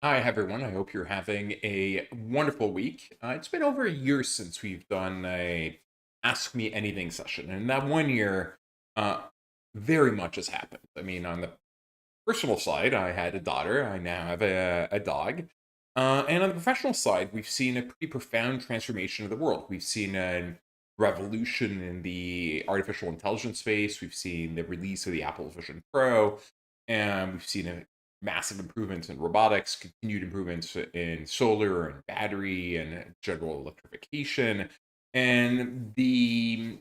Hi, everyone. I hope you're having a wonderful week. It's been over a year since we've done a Ask Me Anything session, and that 1 year, uh, very much has happened. I mean, on the personal side, I had a daughter. I now have a dog. And on the professional side, we've seen a pretty profound transformation of the world. We've seen a revolution in the artificial intelligence space. We've seen the release of the Apple Vision Pro, and we've seen a massive improvements in robotics, continued improvements in solar and battery and general electrification. And the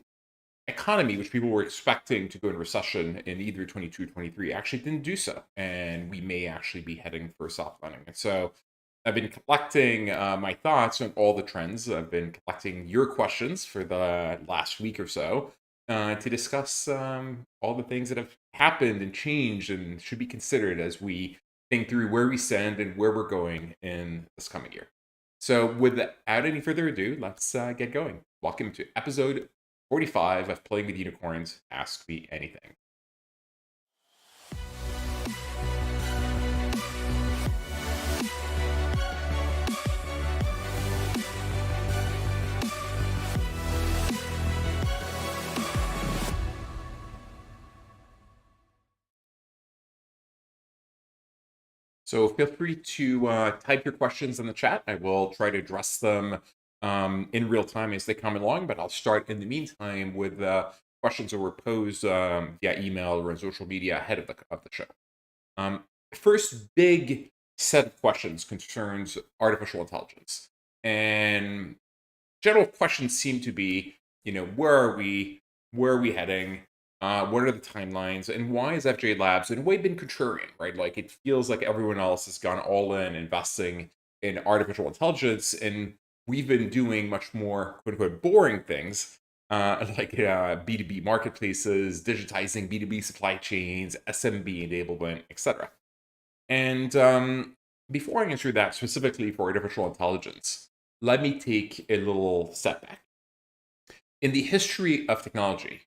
economy, which people were expecting to go in recession in either 22, 23, actually didn't do so. And we may actually be heading for a soft landing. And so I've been collecting my thoughts on all the trends. I've been collecting your questions for the last week or so to discuss all the things that have happened and changed and should be considered as we think through where we stand and where we're going in this coming year. So, without any further ado, let's get going. Welcome to episode 45 of Playing with Unicorns. Ask Me Anything. So feel free to type your questions in the chat. I will try to address them in real time as they come along, but I'll start in the meantime with questions that were posed via email or on social media ahead of the show. First big set of questions concerns artificial intelligence. And general questions seem to be, where are we? Where are we heading? What are the timelines? And why is FJ Labs in a way been contrarian, right? Like it feels like everyone else has gone all in investing in artificial intelligence, and we've been doing much more quote unquote boring things, like B2B marketplaces, digitizing B2B supply chains, SMB enablement, etc. And before I answer that specifically for artificial intelligence, let me take a little step back. In the history of technology,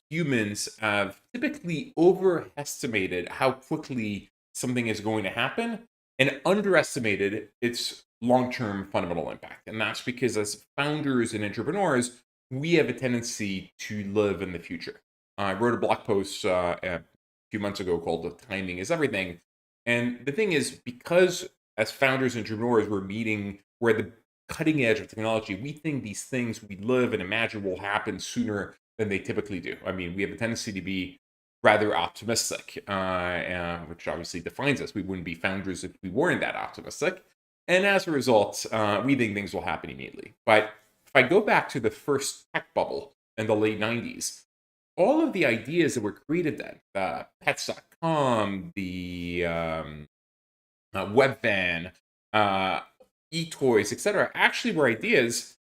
humans have typically overestimated how quickly something is going to happen and underestimated its long term fundamental impact. And that's because, as founders and entrepreneurs, we have a tendency to live in the future. I wrote a blog post a few months ago called "The Timing is Everything." And the thing is, because as founders and entrepreneurs, we're at the cutting edge of technology, we think these things we live and imagine will happen sooner than they typically do. I mean, we have a tendency to be rather optimistic, which obviously defines us. We wouldn't be founders if we weren't that optimistic. And as a result, we think things will happen immediately. But if I go back to the first tech bubble in the late 90s, all of the ideas that were created then, pets.com, the webvan, uh, e-toys, etc., actually were ideas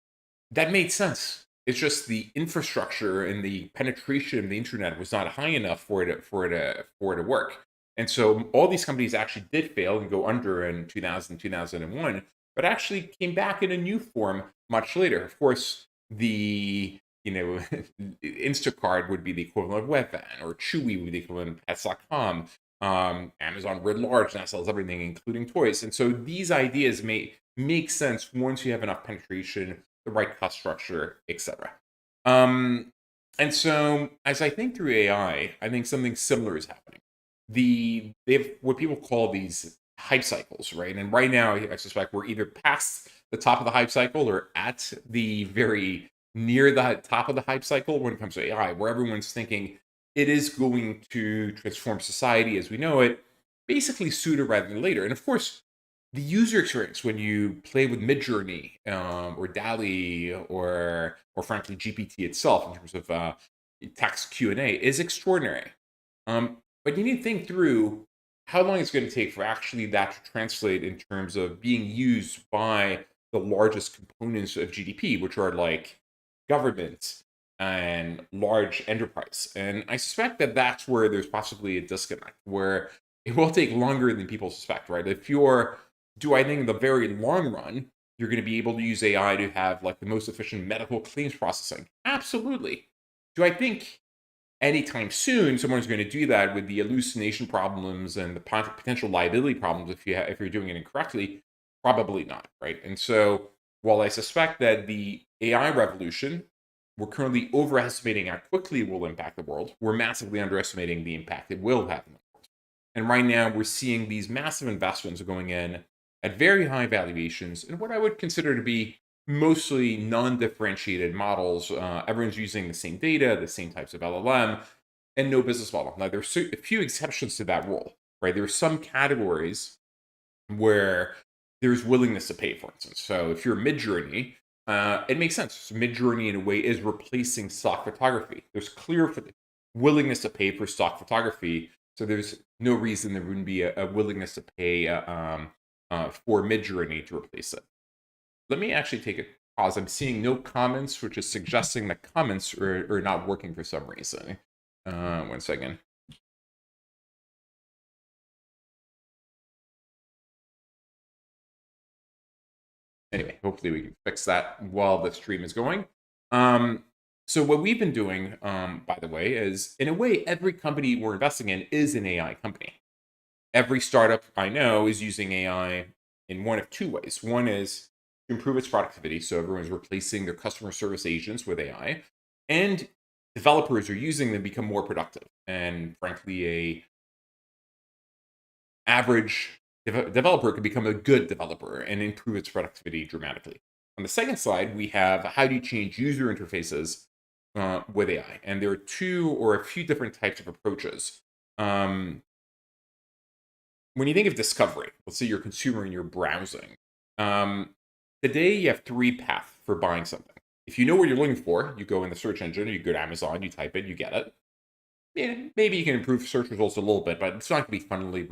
that made sense. It's just the infrastructure and the penetration of the internet was not high enough for it to work. And so all these companies actually did fail and go under in 2000, 2001, but actually came back in a new form much later. Of course, the Instacart would be the equivalent of Webvan, or Chewy would be the equivalent of Pets.com. Amazon writ large now sells everything, including toys. And so these ideas may make sense once you have enough penetration, the right cost structure, etc. Um, and so as I think through AI, I think something similar is happening. They have what people call these hype cycles, right? And right now, I suspect we're either past the top of the hype cycle or at the very near the top of the hype cycle when it comes to AI, where everyone's thinking it is going to transform society as we know it, basically sooner rather than later. And of course, the user experience when you play with Midjourney or DALI or frankly GPT itself in terms of text Q&A is extraordinary. But you need to think through how long it's going to take for actually that to translate in terms of being used by the largest components of GDP, which are like government and large enterprise. And I suspect that that's where there's possibly a disconnect, where it will take longer than people suspect, right? Do I think in the very long run, you're going to be able to use AI to have like the most efficient medical claims processing? Absolutely. Do I think anytime soon, someone's going to do that with the hallucination problems and the potential liability problems if you're doing it incorrectly. Probably not, right? And so, while I suspect that the AI revolution, we're currently overestimating how quickly it will impact the world, we're massively underestimating the impact it will have in the world. And right now, we're seeing these massive investments going in at very high valuations in what I would consider to be mostly non-differentiated models. Everyone's using the same data, the same types of LLM, and no business model. Now, there's a few exceptions to that rule, right? There are some categories where there's willingness to pay, for instance. So if you're Midjourney, it makes sense. So Midjourney, in a way, is replacing stock photography. There's clear willingness to pay for stock photography. So there's no reason there wouldn't be a willingness to pay for Midjourney to replace it. Let me actually take a pause. I'm seeing no comments, which is suggesting that comments are not working for some reason. 1 second. Anyway, hopefully we can fix that while the stream is going. So what we've been doing, by the way, is in a way, every company we're investing in is an AI company. Every startup I know is using AI in one of two ways. One is to improve its productivity, so everyone's replacing their customer service agents with AI, and developers are using them to become more productive. And frankly, a average developer can become a good developer and improve its productivity dramatically. On the second slide, we have how do you change user interfaces with AI? And there are two or a few different types of approaches. When you think of discovery, let's say you're a consumer and you're browsing. Today, you have three paths for buying something. If you know what you're looking for, you go in the search engine, or you go to Amazon, you type it, you get it. Yeah, maybe you can improve search results a little bit, but it's not going to be fundamentally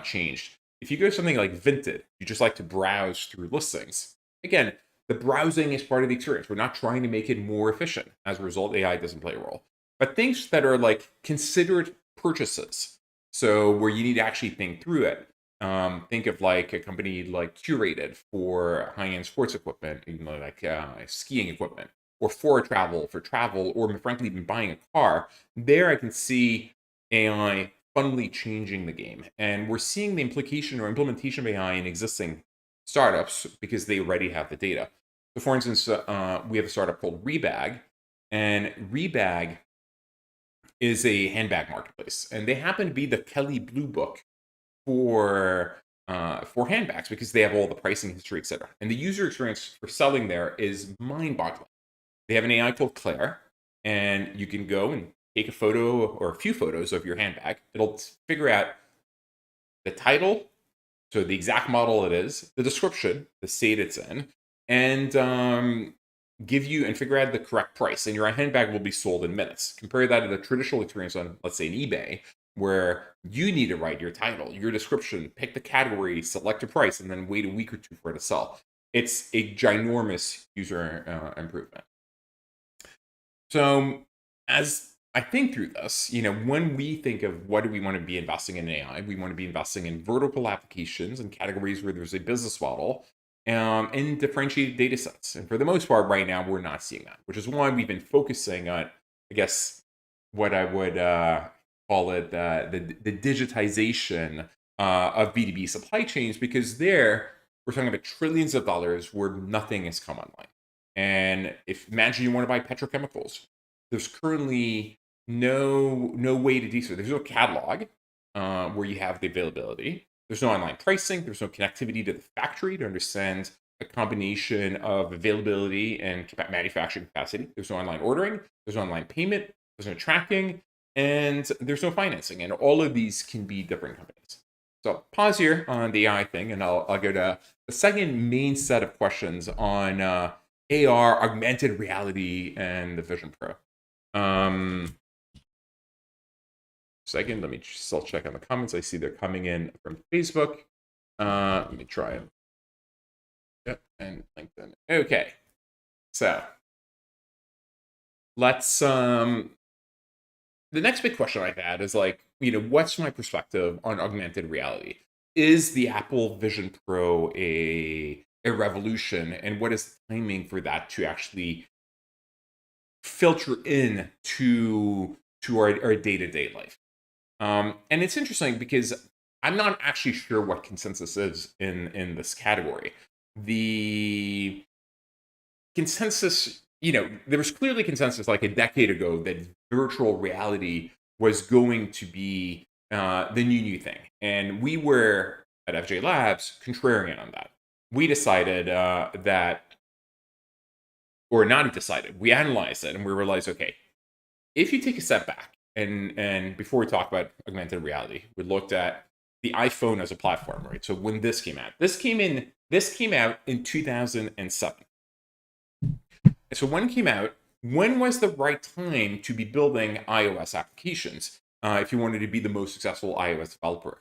changed. If you go to something like Vinted, you just like to browse through listings. Again, the browsing is part of the experience. We're not trying to make it more efficient. As a result, AI doesn't play a role. But things that are like considered purchases, so where you need to actually think through it. Think of like a company like Curated for high-end sports equipment, like skiing equipment, or for travel, or frankly, even buying a car. There I can see AI fundamentally changing the game. And we're seeing the implication or implementation of AI in existing startups because they already have the data. So for instance, we have a startup called Rebag, and Rebag is a handbag marketplace. And they happen to be the Kelly Blue Book for handbags because they have all the pricing history, etc. And the user experience for selling there is mind-boggling. They have an AI called Claire, and you can go and take a photo or a few photos of your handbag. It'll figure out the title, so the exact model it is, the description, the state it's in, and give you and figure out the correct price. And your handbag will be sold in minutes. Compare that to the traditional experience on, let's say, an eBay, where you need to write your title, your description, pick the category, select a price, and then wait a week or two for it to sell. It's a ginormous user improvement. So as I think through this, when we think of what do we want to be investing in AI, we want to be investing in vertical applications and categories where there's a business model and differentiated data sets. And for the most part, right now, we're not seeing that, which is why we've been focusing on, I guess, what I would call it the digitization of B2B supply chains, because there we're talking about trillions of dollars where nothing has come online. And imagine you want to buy petrochemicals, there's currently no way to do so. There's no catalog where you have the availability. There's no online pricing. There's no connectivity to the factory to understand a combination of availability and manufacturing capacity. There's no online ordering. There's no online payment. There's no tracking, and there's no financing. And all of these can be different companies. So pause here on the AI thing, and I'll go to the second main set of questions on AR, augmented reality, and the Vision Pro. Second, let me still check on the comments. I see they're coming in from Facebook. Let me try them. Yep, and LinkedIn. Okay, so let's. The next big question I've had is like, what's my perspective on augmented reality? Is the Apple Vision Pro a revolution, and what is the timing for that to actually filter in to to our day-to-day life. And it's interesting because I'm not actually sure what consensus is in this category. The consensus, there was clearly consensus like a decade ago that virtual reality was going to be the new thing. And we were at FJ Labs contrarian on that. We decided or not decided, we analyzed it and we realized, okay, if you take a step back and before we talk about augmented reality, we looked at the iPhone as a platform, right? So when this came out, this came out in 2007. And so when it came out, when was the right time to be building iOS applications if you wanted to be the most successful iOS developer?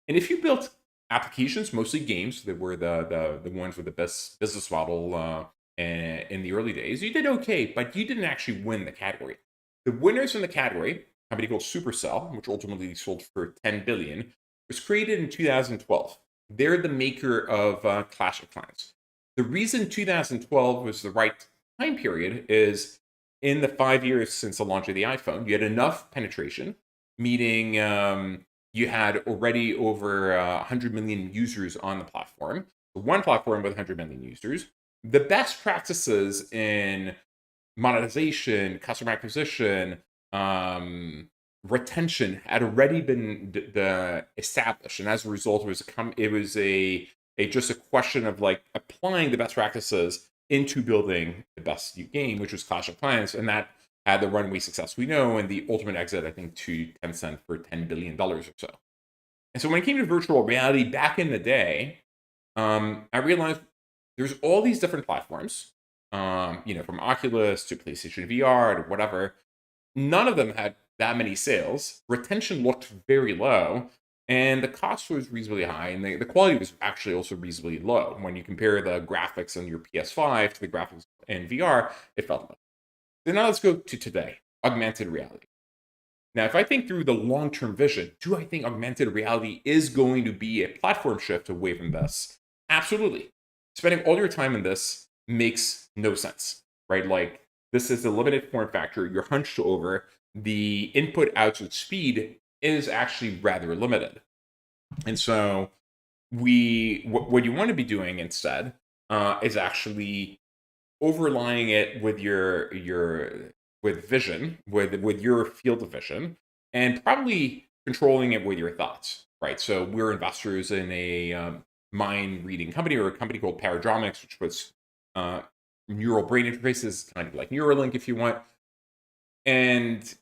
And if you built applications, mostly games that were the ones with the best business model in the early days, you did okay, but you didn't actually win the category. The winners in the category, a company called Supercell, which ultimately sold for $10 billion, was created in 2012. They're the maker of Clash of Clans. The reason 2012 was the right time period is in the 5 years since the launch of the iPhone, you had enough penetration, meaning you had already over 100 million users on the platform. One platform with 100 million users. The best practices in monetization, customer acquisition, retention had already been established, and as a result, it was just a question of like applying the best practices into building the best game, which was Clash of Clans, and that had the runway success we know, and the ultimate exit, I think, to Tencent for $10 billion or so. And so when it came to virtual reality back in the day, I realized there's all these different platforms, from Oculus to PlayStation VR to whatever. None of them had that many sales. Retention looked very low, and the cost was reasonably high, and the quality was actually also reasonably low. When you compare the graphics on your PS5 to the graphics in VR, it felt low. So now let's go to today, augmented reality. Now, if I think through the long-term vision, do I think augmented reality is going to be a platform shift away from this? Absolutely. Spending all your time in this makes no sense, right? Like, this is a limited form factor. You're hunched over. The input-output speed is actually rather limited. And so what you want to be doing instead is actually overlying it with with vision, with your field of vision, and probably controlling it with your thoughts, right? So we're investors in a mind reading company, or a company called Paradromics, which puts neural brain interfaces, kind of like Neuralink, if you want. And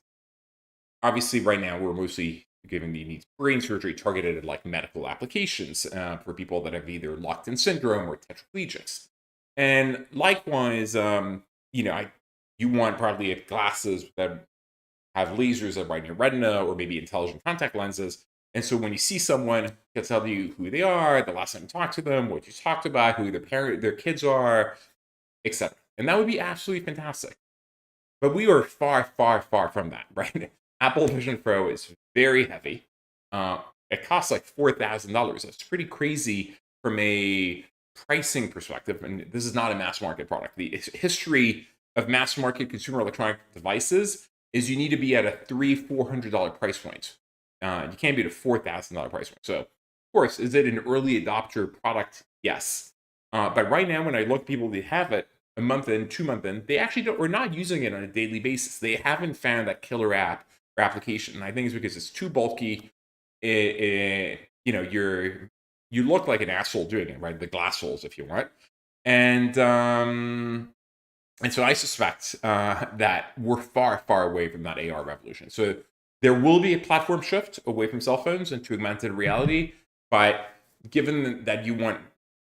obviously, right now we're mostly giving the needs brain surgery targeted at like medical applications for people that have either locked-in syndrome or tetraplegics. And likewise, you want probably glasses that have lasers that ride in your retina, or maybe intelligent contact lenses. And so when you see someone, can tell you who they are, the last time you talked to them, what you talked about, who their kids are, etc. And that would be absolutely fantastic. But we are far, far, far from that, right? Apple Vision Pro is very heavy. It costs like $4,000. That's pretty crazy from a pricing perspective. And this is not a mass market product. The history of mass market consumer electronic devices is you need to be at a $300-$400 price point. You can't be at a $4,000 price point. So, of course, is it an early adopter product? Yes. But right now, when I look at people that have it, a month in, 2 months in, they actually are not using it on a daily basis. They haven't found that killer app or application. And I think it's because it's too bulky. You look like an asshole doing it, right? The glass holes, if you want. And so I suspect that we're far, far away from that AR revolution. So there will be a platform shift away from cell phones into augmented reality. But given that you want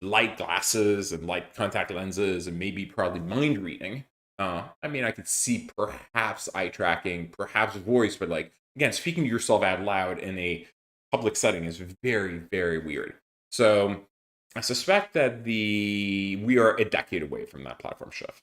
light glasses and light contact lenses and maybe probably mind reading, I could see perhaps eye tracking, perhaps voice, but like, again, speaking to yourself out loud in a public setting is very, very weird. So I suspect that we are a decade away from that platform shift.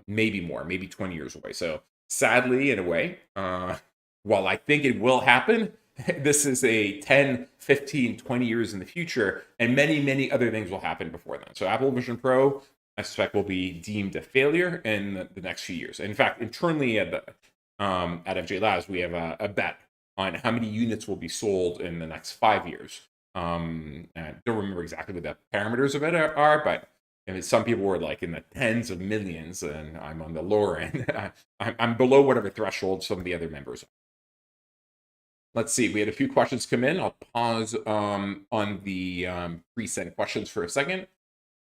Maybe more, maybe 20 years away. So sadly, in a way, while I think it will happen, this is a 10, 15, 20 years in the future, and many, many other things will happen before then. So Apple Vision Pro, I suspect, will be deemed a failure in the next few years. In fact, internally at at FJ Labs, we have a bet on how many units will be sold in the next 5 years. I don't remember exactly what the parameters of it are, but I mean, some people were like in the tens of millions, and I'm on the lower end. I'm below whatever threshold some of the other members are. Let's see. We had a few questions come in. I'll pause on the pre-sent questions for a second.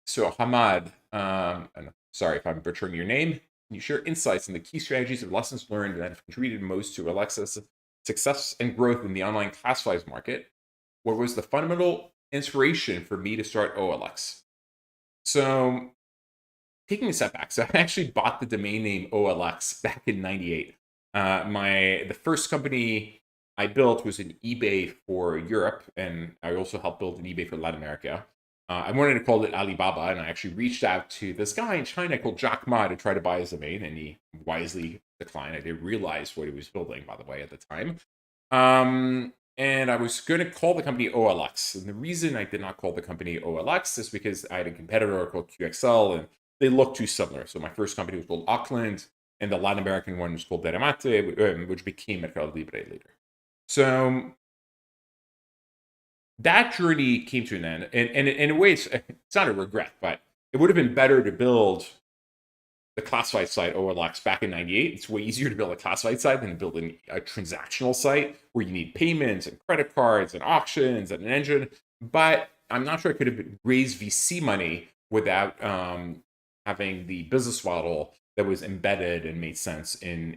So Hamad, and sorry if I'm butchering your name, can you share insights on the key strategies and lessons learned that have contributed most to Alexa's success and growth in the online classifieds market? What was the fundamental inspiration for me to start OLX? So taking a step back, so I actually bought the domain name OLX back in '98. The first company I built was an eBay for Europe, and I also helped build an eBay for Latin America. I wanted to call it Alibaba, and I actually reached out to this guy in China called Jack Ma to try to buy his domain, and he wisely declined. I didn't realize what he was building, by the way, at the time. And I was going to call the company OLX. And the reason I did not call the company OLX is because I had a competitor called QXL, and they look too similar. So my first company was called Auckland, and the Latin American one was called Deremate, which became Mercado Libre later. So that journey came to an end. And in a way, it's not a regret, but it would have been better to build the classified site OLX back in '98. It's way easier to build a classified site than building a transactional site where you need payments and credit cards and auctions and an engine. But I'm not sure I could have raised VC money without having the business model that was embedded and made sense in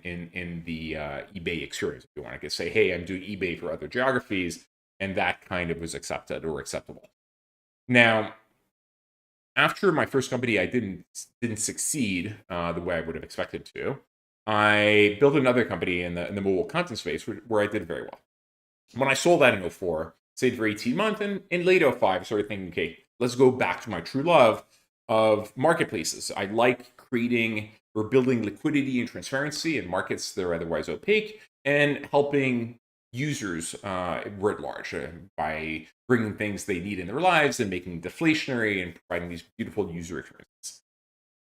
the eBay experience. If you want to say, hey, I'm doing eBay for other geographies, and that kind of was accepted or acceptable. Now, after my first company, I didn't succeed the way I would have expected to. I built another company in the mobile content space where I did very well. When I sold that in '04, stayed for 18 months, and in late '05, I started thinking, okay, let's go back to my true love of marketplaces. I like creating or building liquidity and transparency in markets that are otherwise opaque, and helping users writ large by bringing things they need in their lives and making deflationary and providing these beautiful user experiences.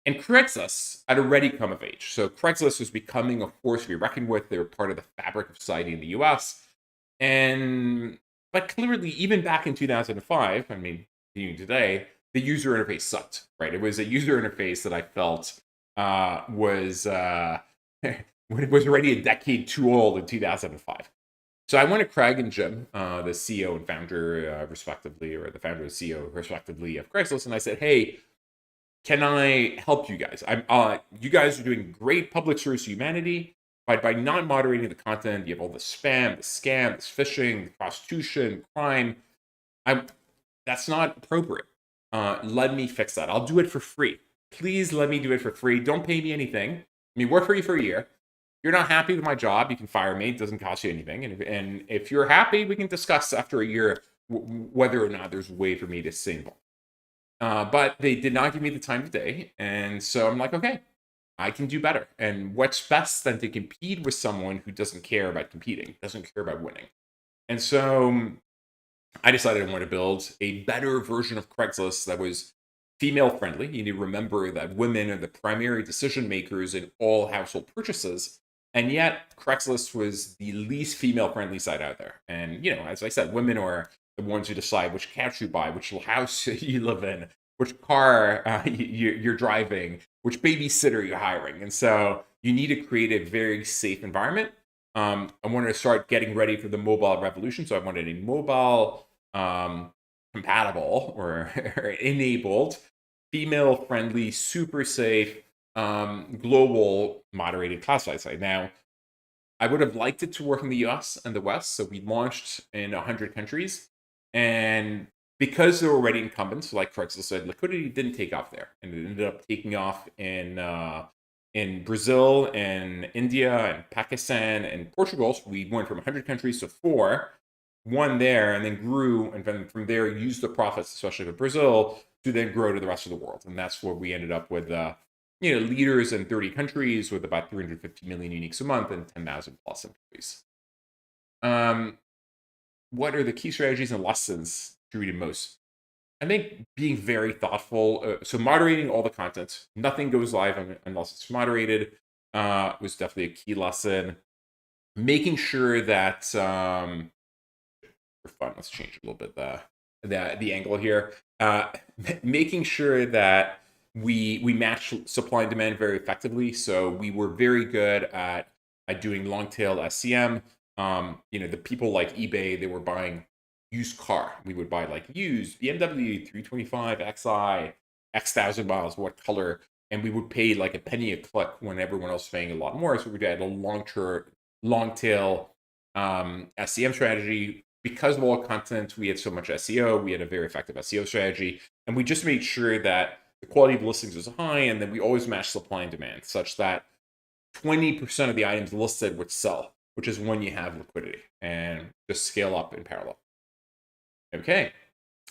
And Craigslist had already come of age. So Craigslist was becoming a force to be reckoned with. They were part of the fabric of society in the US. But clearly, even back in 2005, I mean, even today, the user interface sucked, right? It was a user interface that I felt was was already a decade too old in 2005. So I went to Craig and Jim, the CEO and founder, respectively, or the founder and CEO, respectively, of Craigslist, and I said, "Hey, can I help you guys? You guys are doing great public service to humanity, but by not moderating the content, you have all the spam, the scam, this phishing, the prostitution, crime. That's not appropriate. Let me fix that. I'll do it for free. Please let me do it for free. Don't pay me anything. I mean, work for you for a year. You're not happy with my job, you can fire me. It doesn't cost you anything. And if you're happy, we can discuss after a year whether or not there's a way for me to stay involved." But they did not give me the time of day. And so I'm like, okay, I can do better. And what's best than to compete with someone who doesn't care about competing, doesn't care about winning? And so I decided I wanted to build a better version of Craigslist that was female friendly. You need to remember that women are the primary decision makers in all household purchases. And yet, Craigslist was the least female friendly site out there. And, you know, as I said, women are the ones who decide which couch you buy, which house you live in, which car you're driving, which babysitter you're hiring. And so you need to create a very safe environment. I wanted to start getting ready for the mobile revolution. So I wanted a mobile compatible or enabled, female friendly, super safe, global moderated classified site. Now, I would have liked it to work in the US and the West. So we launched in 100 countries. And because there were already incumbents, like Craigslist said, liquidity didn't take off there. And it ended up taking off in Brazil and India and Pakistan and Portugal. So we went from 100 countries to 4, one there, and then grew, and then from there used the profits, especially for Brazil, to then grow to the rest of the world. And that's where we ended up with leaders in 30 countries with about 350 million uniques a month and 10,000 plus employees. What are the key strategies and lessons you read most? I think being very thoughtful. So moderating all the content. Nothing goes live unless it's moderated. was definitely a key lesson. Making sure that for fun, let's change a little bit the angle here. Making sure that we match supply and demand very effectively. So we were very good at doing long tail SCM. The people like eBay, they were buying used car. We would buy like used BMW 325 XI, X thousand miles, what color, and we would pay like a penny a click when everyone else was paying a lot more. So we'd add a long tail SCM strategy. Because of all content, we had so much SEO. We had a very effective SEO strategy, and we just made sure that the quality of listings was high, and then we always matched supply and demand, such that 20% of the items listed would sell, which is when you have liquidity, and just scale up in parallel. Okay.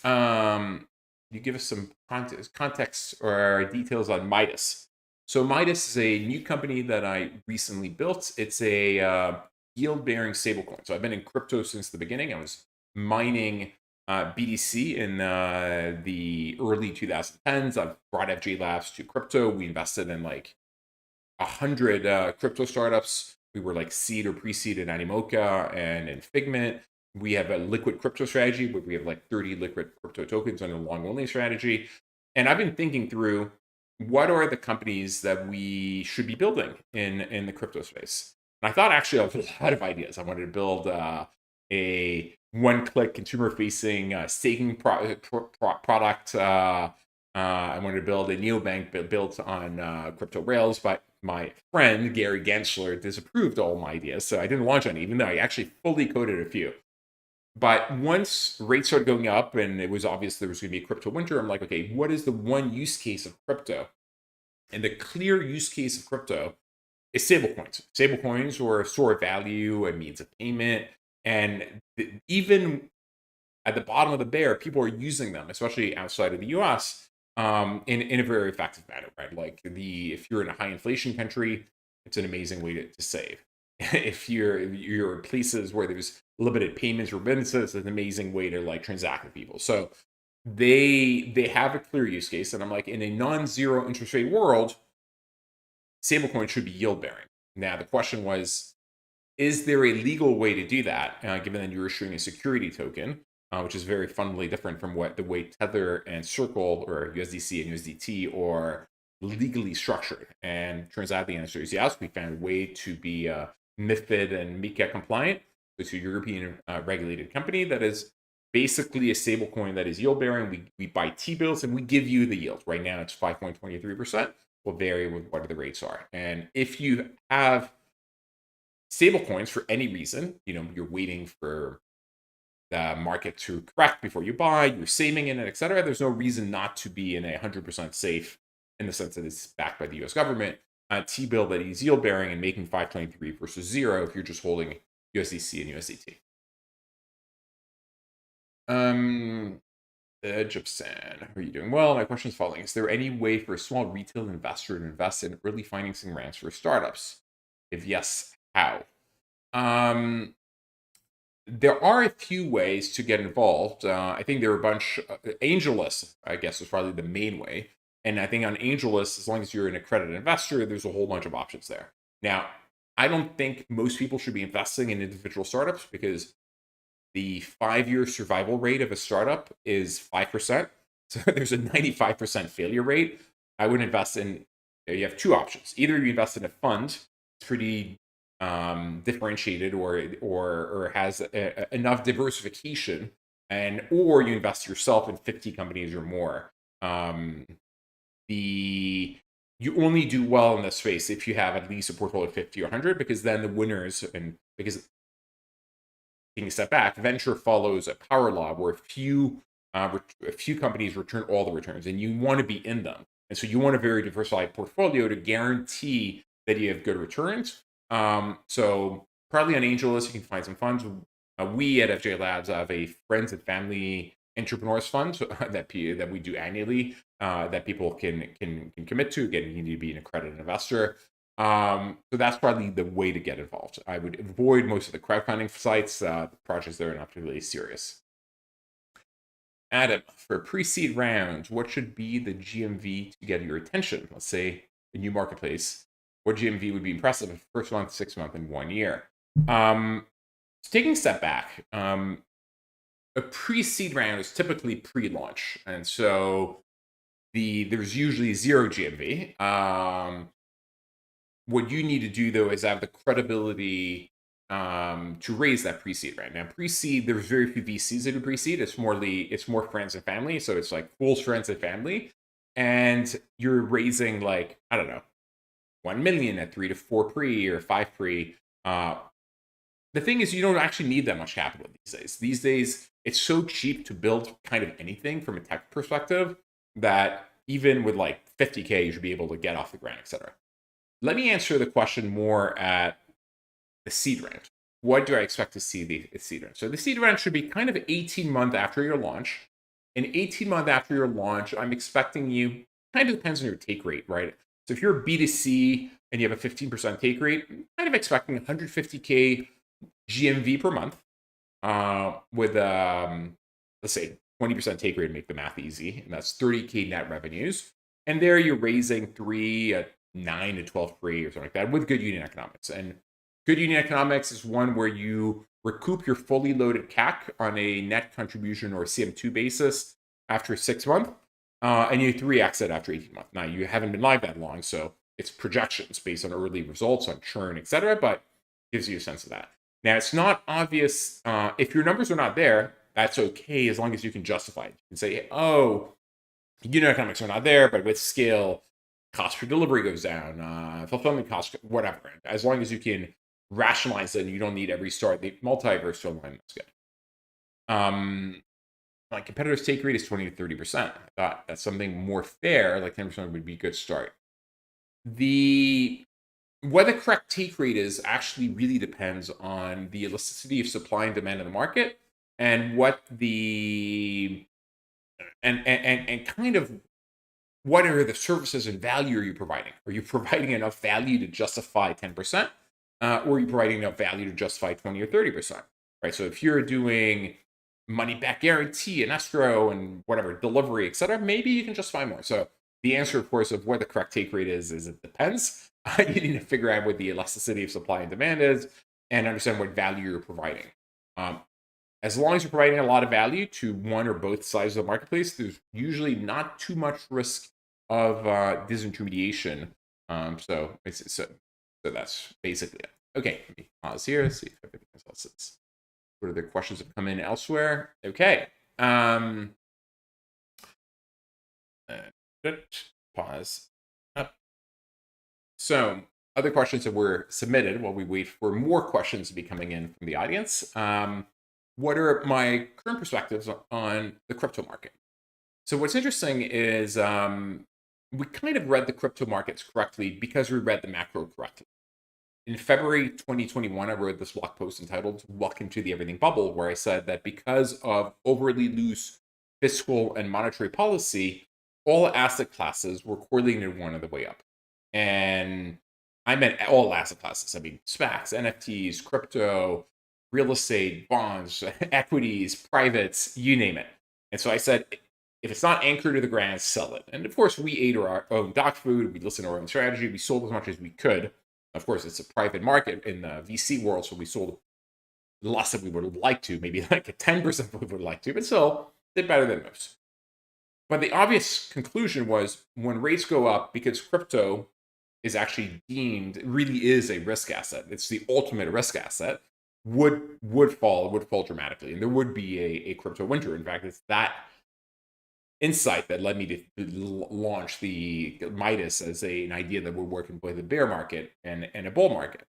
You give us some context or details on Midas. So Midas is a new company that I recently built. It's a yield-bearing stablecoin. So I've been in crypto since the beginning. I was mining BTC in the early 2010s. I've brought FJ Labs to crypto. We invested in like 100 crypto startups. We were like seed or pre-seed in Animoca and in Figment. We have a liquid crypto strategy where we have like 30 liquid crypto tokens on a long only strategy. And I've been thinking through what are the companies that we should be building in the crypto space. And I thought actually of a lot of ideas. I wanted to build a one-click consumer-facing staking product. I wanted to build a neobank built on crypto rails, but my friend Gary Gensler disapproved all my ideas, so I didn't launch any, even though I actually fully coded a few. But once rates started going up and it was obvious there was going to be a crypto winter, I'm like, okay, what is the one use case of crypto? And the clear use case of crypto is stablecoins. Stablecoins or a store of value, a means of payment, and even at the bottom of the bear, people are using them, especially outside of the US, in a very effective manner, right? Like if you're in a high inflation country, it's an amazing way to save. If you're in places where there's limited payments, remittances, it's an amazing way to like transact with people. So they have a clear use case, and I'm like, in a non-zero interest rate world, stablecoin should be yield bearing. Now the question was, is there a legal way to do that, given that you're issuing a security token, which is very fundamentally different from what the way Tether and Circle or USDC and USDT are legally structured? And turns out the answer is yes. We found a way to be MiFID and MiCA compliant. It's a European regulated company that is basically a stablecoin that is yield bearing. We buy T-bills and we give you the yield. Right now it's 5.23%. Will vary with what the rates are. And if you have stablecoins for any reason, you're waiting for the market to correct before you buy, you're saving in it, etc. There's no reason not to be in a 100% safe, in the sense that it's backed by the US government, T-bill that is yield bearing and making 523 versus 0 if you're just holding USDC and USDT. Gypsan, how are you doing? Well, my question is following. Is there any way for a small retail investor to invest in early financing rounds for startups? If yes, how? There are a few ways to get involved. I think there are a bunch. AngelList, I guess, is probably the main way. And I think on AngelList, as long as you're an accredited investor, there's a whole bunch of options there. Now, I don't think most people should be investing in individual startups because the 5-year survival rate of a startup is 5%. So there's a 95% failure rate. I would invest in, you have two options. Either you invest in a fund, it's pretty differentiated or has enough diversification, or you invest yourself in 50 companies or more. You only do well in this space if you have at least a portfolio of 50 or 100, because then the winners, and because taking a step back, venture follows a power law where a few companies return all the returns, and you want to be in them. And so you want a very diversified portfolio to guarantee that you have good returns. So probably on AngelList, you can find some funds. We at FJ Labs have a friends and family entrepreneurs fund that we do annually, that people can commit to. Again, you need to be an accredited investor. So that's probably the way to get involved. I would avoid most of the crowdfunding sites. The projects there are not particularly serious. Adam, for pre-seed rounds, what should be the GMV to get your attention? Let's say a new marketplace. what GMV would be impressive in first month, 6 month, and 1 year. So taking a step back, a pre-seed round is typically pre-launch, and so there's usually zero GMV. What you need to do though is have the credibility to raise that pre-seed round. Now, pre-seed, there's very few VCs that do pre-seed. It's more friends and family, so it's like full friends and family, and you're raising like, I don't know, 1 million at 3 to 4 pre or 5 pre. The thing is, you don't actually need that much capital these days. These days, it's so cheap to build kind of anything from a tech perspective that even with like 50K, you should be able to get off the ground, etc. Let me answer the question more at the seed round. What do I expect to see the seed round? So the seed round should be kind of 18 months after your launch. And 18 months after your launch, I'm expecting you, kind of depends on your take rate, right? So if you're a B2C and you have a 15% take rate, I'm kind of expecting 150K GMV per month with, let's say, 20% take rate to make the math easy. And that's 30K net revenues. And there you're raising 9 to 12 free or something like that with good unit economics. And good unit economics is one where you recoup your fully loaded CAC on a net contribution or CM2 basis after 6 months, and you 3x it after 18 months. Now, you haven't been live that long, so it's projections based on early results, on churn, etc., but gives you a sense of that. Now, it's not obvious. If your numbers are not there, that's okay as long as you can justify it. You can say, oh, unit economics are not there, but with scale, cost per delivery goes down, fulfillment cost, whatever. As long as you can rationalize it and you don't need every store, the multiverse to align, that's good. My competitors' take rate is 20 to 30%. I thought that's something more fair, like 10% would be a good start. What the correct take rate is actually really depends on the elasticity of supply and demand in the market and what and kind of what are the services and value are you providing? Are you providing enough value to justify 10%? Or are you providing enough value to justify 20 or 30%? Right. So if you're doing money back guarantee and escrow and whatever, delivery, etc., maybe you can justify more. So the answer, of course, of what the correct take rate is it depends. You need to figure out what the elasticity of supply and demand is and understand what value you're providing. As long as you're providing a lot of value to one or both sides of the marketplace, there's usually not too much risk of disintermediation. So that's basically it. Okay, let me pause here, see if everything else is. What other questions have come in elsewhere? Okay. Pause. Up. So other questions that were submitted while we wait for more questions to be coming in from the audience. What are my current perspectives on the crypto market? So what's interesting is we kind of read the crypto markets correctly because we read the macro correctly. In February 2021, I wrote this blog post entitled Welcome to the Everything Bubble, where I said that because of overly loose fiscal and monetary policy, all asset classes were correlated one on the way up. And I meant all asset classes. I mean, SPACs, NFTs, crypto, real estate, bonds, equities, privates, you name it. And so I said, if it's not anchored to the ground, sell it. And of course, we ate our own dog food. We listened to our own strategy. We sold as much as we could. Of course, it's a private market in the VC world, so we sold less than we would have liked to, maybe like a 10% we would like to, but still did better than most. But the obvious conclusion was when rates go up, because crypto is actually deemed, really is a risk asset. It's the ultimate risk asset. Would fall dramatically, and there would be a crypto winter. In fact, it's that insight that led me to launch the Midas as an idea that we're working with a bear market and a bull market.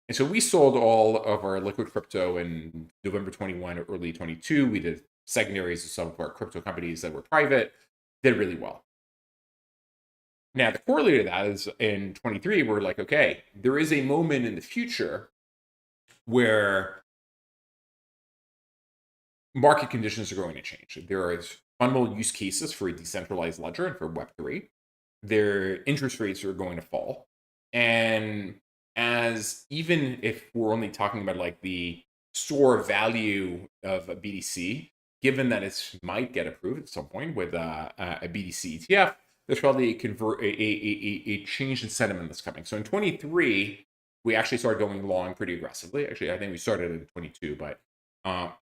And so we sold all of our liquid crypto in November 21 or early 22. We did secondaries of some of our crypto companies that were private, did really well. Now, the corollary to that is in 23, we're like, okay, there is a moment in the future where market conditions are going to change. There are fundamental use cases for a decentralized ledger and for Web3. Their interest rates are going to fall. And as even if we're only talking about like the store value of a BDC, given that it might get approved at some point with a BDC ETF, there's probably a change in sentiment that's coming. So in 23, we actually started going long pretty aggressively. Actually, I think we started in 22, but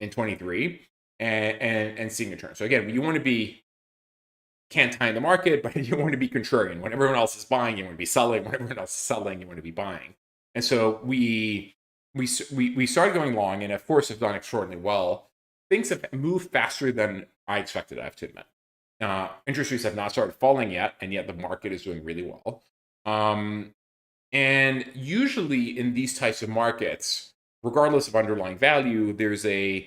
in 23 and seeing a turn. So again, you want to be can't time the market, but you want to be contrarian. When everyone else is buying, you want to be selling. When everyone else is selling, you want to be buying. And so we started going long, and of course, have done extraordinarily well. Things have moved faster than I expected, I have to admit. Interest rates have not started falling yet, and yet the market is doing really well. And usually in these types of markets, regardless of underlying value, there's a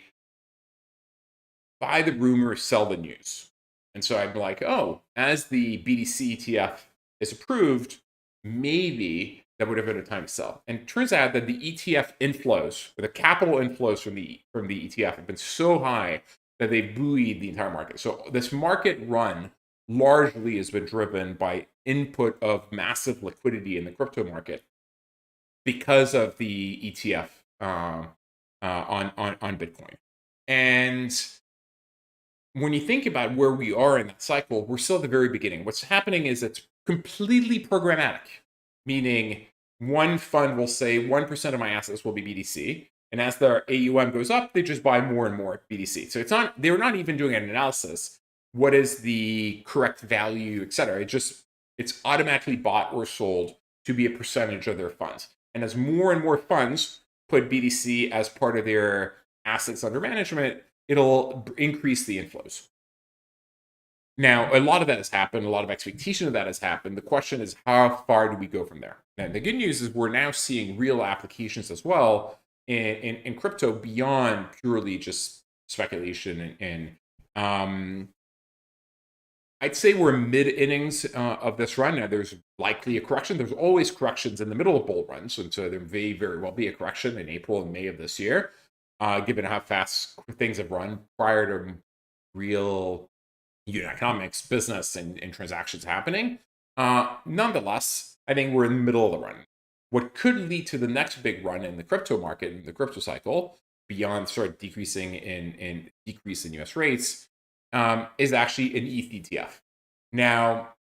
buy the rumor, sell the news. And so I'm like, oh, as the BDC ETF is approved, maybe that would have been a time to sell. And it turns out that the ETF inflows, or the capital inflows from the ETF, have been so high that they've buoyed the entire market. So this market run largely has been driven by input of massive liquidity in the crypto market because of the ETF on Bitcoin. And when you think about where we are in that cycle, we're still at the very beginning. What's happening is it's completely programmatic, meaning one fund will say 1% of my assets will be BDC. And as their AUM goes up, they just buy more and more BDC. So they're not even doing an analysis. What is the correct value, et cetera? It's automatically bought or sold to be a percentage of their funds. And as more and more funds put BDC as part of their assets under management, it'll increase the inflows. Now, a lot of that has happened. A lot of expectation of that has happened. The question is, how far do we go from there? And the good news is we're now seeing real applications as well in crypto beyond purely just speculation. And I'd say we're mid innings of this run. Now, there's likely a correction. There's always corrections in the middle of bull runs. And so there may very well be a correction in April and May of this year, given how fast things have run prior to real unit economics, business, and transactions happening. Nonetheless, I think we're in the middle of the run. What could lead to the next big run in the crypto market, in the crypto cycle, beyond sort of decreasing in decrease in US rates, is actually an ETH ETF. Now,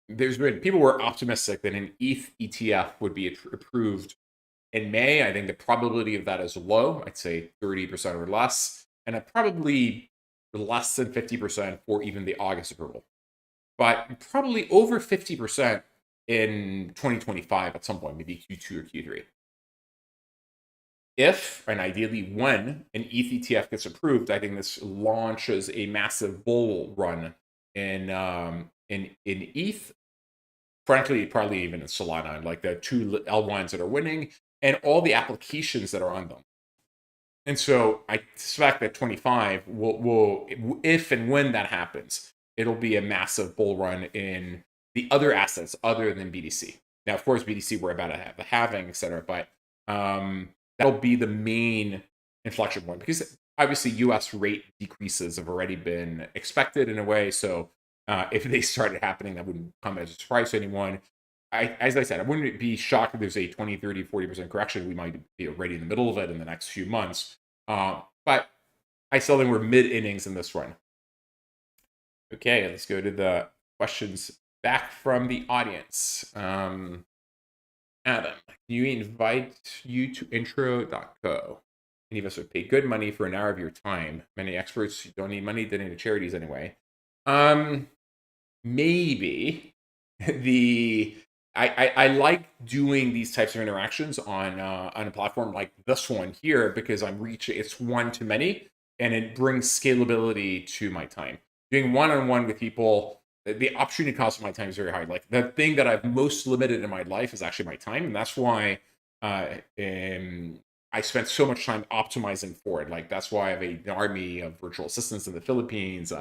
there's been people were optimistic that an ETH ETF would be approved in May. I think the probability of that is low. I'd say 30% or less, and probably less than 50% for even the August approval, but probably over 50% in 2025 at some point, maybe Q2 or Q3. If, and ideally when, an ETH ETF gets approved, I think this launches a massive bull run in ETH. Frankly, probably even in Solana, like the two L1s that are winning and all the applications that are on them. And so I suspect that 25 will, if and when that happens, it'll be a massive bull run in the other assets other than BDC. Now, of course, BDC we're about to have the halving, et cetera, but that'll be the main inflection point because obviously US rate decreases have already been expected in a way. So if they started happening, that wouldn't come as a surprise to anyone. As I said, I wouldn't be shocked if there's a 20, 30, 40% correction. We might be already in the middle of it in the next few months. But I still think we're mid innings in this run. Okay, let's go to the questions back from the audience. Adam, can you invite you to intro.co? Any of us would pay good money for an hour of your time. Many experts don't need money, donate to charities anyway. Maybe I like doing these types of interactions on a platform like this one here because it's one to many and it brings scalability to my time. Doing one-on-one with people, the opportunity cost of my time is very high. Like the thing that I've most limited in my life is actually my time, and that's why I spent so much time optimizing for it. Like that's why I have an army of virtual assistants in the Philippines.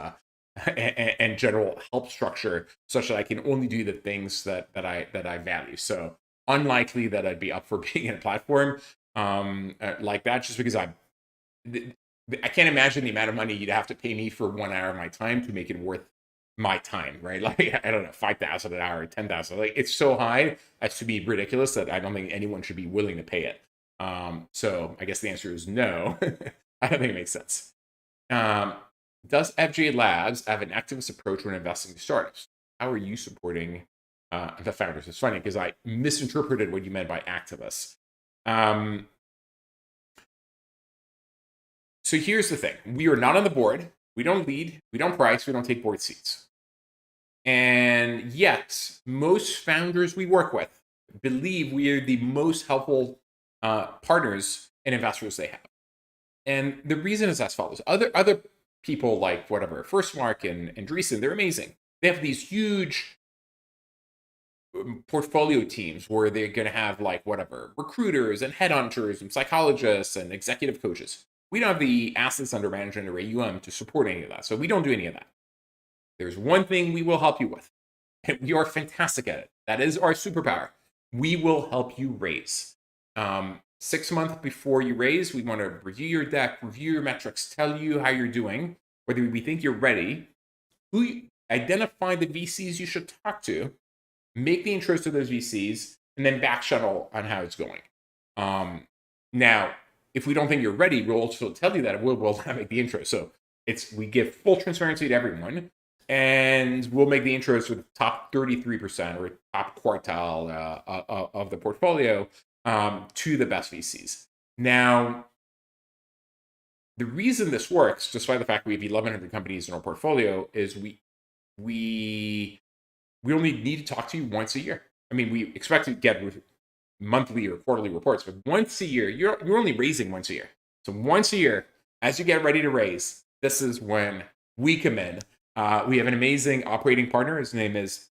And general help structure such that I can only do the things that I value. So unlikely that I'd be up for being in a platform like that, just because I can't imagine the amount of money you'd have to pay me for 1 hour of my time to make it worth my time, right? Like I don't know, 5,000 an hour, 10,000. Like it's so high as to be ridiculous that I don't think anyone should be willing to pay it. So I guess the answer is no. I don't think it makes sense. Does FJ Labs have an activist approach when investing in startups? how are you supporting the founders? It's funny because I misinterpreted what you meant by activists. So here's the thing. We are not on the board. We don't lead. We don't price. We don't take board seats. And yet, most founders we work with believe we are the most helpful partners and investors they have. And the reason is as follows. Other people like whatever, Firstmark and Andreessen, they're amazing. They have these huge portfolio teams where they're going to have like whatever, recruiters and headhunters and psychologists and executive coaches. We don't have the assets under management or AUM to support any of that. So we don't do any of that. There's one thing we will help you with, and we are fantastic at it. That is our superpower. We will help you raise. 6 months before you raise, we want to review your deck, review your metrics, tell you how you're doing, whether we think you're ready, identify the VCs you should talk to, make the intros to those VCs, and then back channel on how it's going. Now, if we don't think you're ready, we'll also tell you that we'll not make the intro. So we give full transparency to everyone, and we'll make the intros for the top 33% or top quartile of the portfolio to the best VCs. Now, the reason this works, despite the fact we have 1,100 companies in our portfolio, is we only need to talk to you once a year. I mean, we expect to get monthly or quarterly reports, but once a year, you're only raising once a year. So once a year, as you get ready to raise, this is when we come in. We have an amazing operating partner. His name is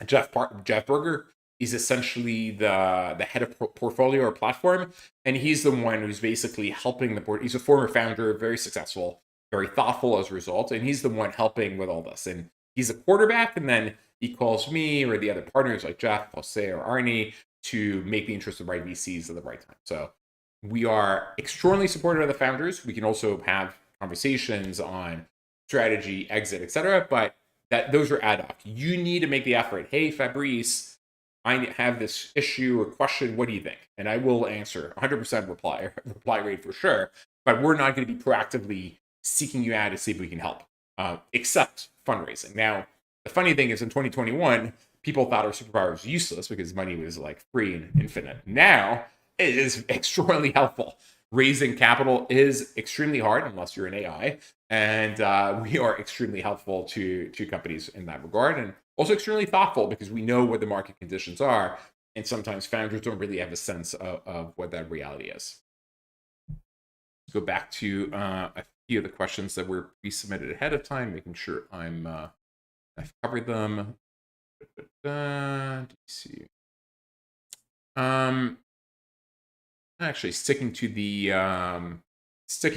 Jeff Berger. He's essentially the head of portfolio or platform, and he's the one who's basically helping the board. He's a former founder, very successful, very thoughtful as a result, and he's the one helping with all this. And he's a quarterback, and then he calls me or the other partners like Jeff, Jose, or Arnie to make the interest of the right VCs at the right time. So we are extraordinarily supportive of the founders. We can also have conversations on strategy, exit, etc. But those are ad hoc. You need to make the effort. Hey, Fabrice, I have this issue or question. What do you think? And I will answer 100% reply rate for sure. But we're not going to be proactively seeking you out to see if we can help, except fundraising. Now, the funny thing is in 2021, people thought our superpower was useless because money was like free and infinite. Now it is extraordinarily helpful. Raising capital is extremely hard unless you're an AI, and we are extremely helpful to companies in that regard, and also extremely thoughtful because we know what the market conditions are, and sometimes founders don't really have a sense of what that reality is. Let's go back to a few of the questions that were pre-submitted ahead of time, making sure I've covered them. Let's see. Actually, sticking